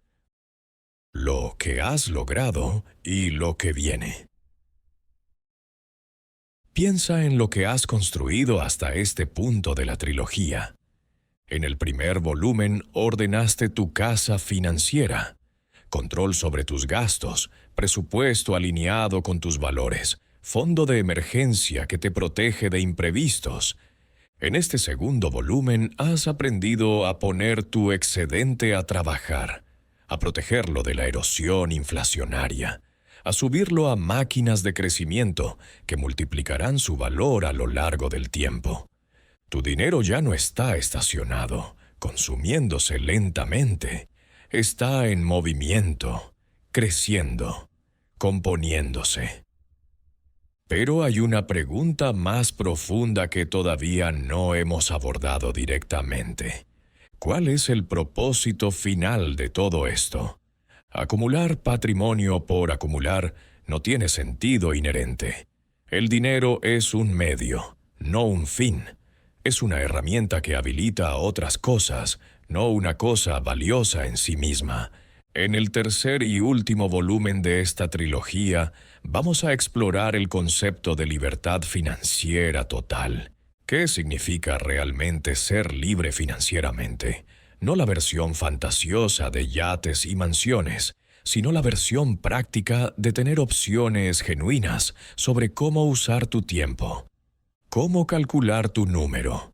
Lo que has logrado y lo que viene. Piensa en lo que has construido hasta este punto de la trilogía. En el primer volumen ordenaste tu casa financiera, control sobre tus gastos, presupuesto alineado con tus valores, fondo de emergencia que te protege de imprevistos. En este segundo volumen has aprendido a poner tu excedente a trabajar, a protegerlo de la erosión inflacionaria, a subirlo a máquinas de crecimiento que multiplicarán su valor a lo largo del tiempo. Tu dinero ya no está estacionado, consumiéndose lentamente. Está en movimiento, creciendo, componiéndose. Pero hay una pregunta más profunda que todavía no hemos abordado directamente. ¿Cuál es el propósito final de todo esto? Acumular patrimonio por acumular no tiene sentido inherente. El dinero es un medio, no un fin. Es una herramienta que habilita a otras cosas, no una cosa valiosa en sí misma. En el tercer y último volumen de esta trilogía, vamos a explorar el concepto de libertad financiera total. ¿Qué significa realmente ser libre financieramente? No la versión fantasiosa de yates y mansiones, sino la versión práctica de tener opciones genuinas sobre cómo usar tu tiempo. ¿Cómo calcular tu número?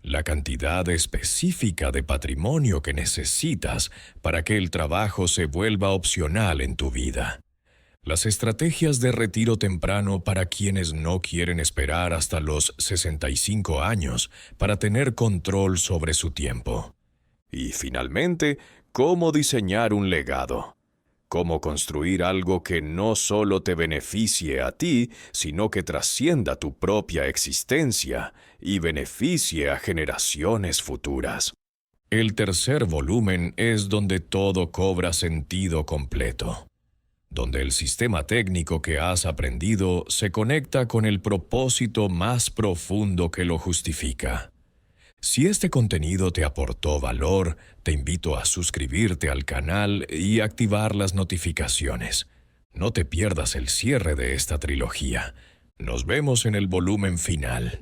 La cantidad específica de patrimonio que necesitas para que el trabajo se vuelva opcional en tu vida. Las estrategias de retiro temprano para quienes no quieren esperar hasta los 65 años para tener control sobre su tiempo. Y finalmente, cómo diseñar un legado. Cómo construir algo que no solo te beneficie a ti, sino que trascienda tu propia existencia y beneficie a generaciones futuras. El tercer volumen es donde todo cobra sentido completo, donde el sistema técnico que has aprendido se conecta con el propósito más profundo que lo justifica. Si este contenido te aportó valor, te invito a suscribirte al canal y activar las notificaciones. No te pierdas el cierre de esta trilogía. Nos vemos en el volumen final.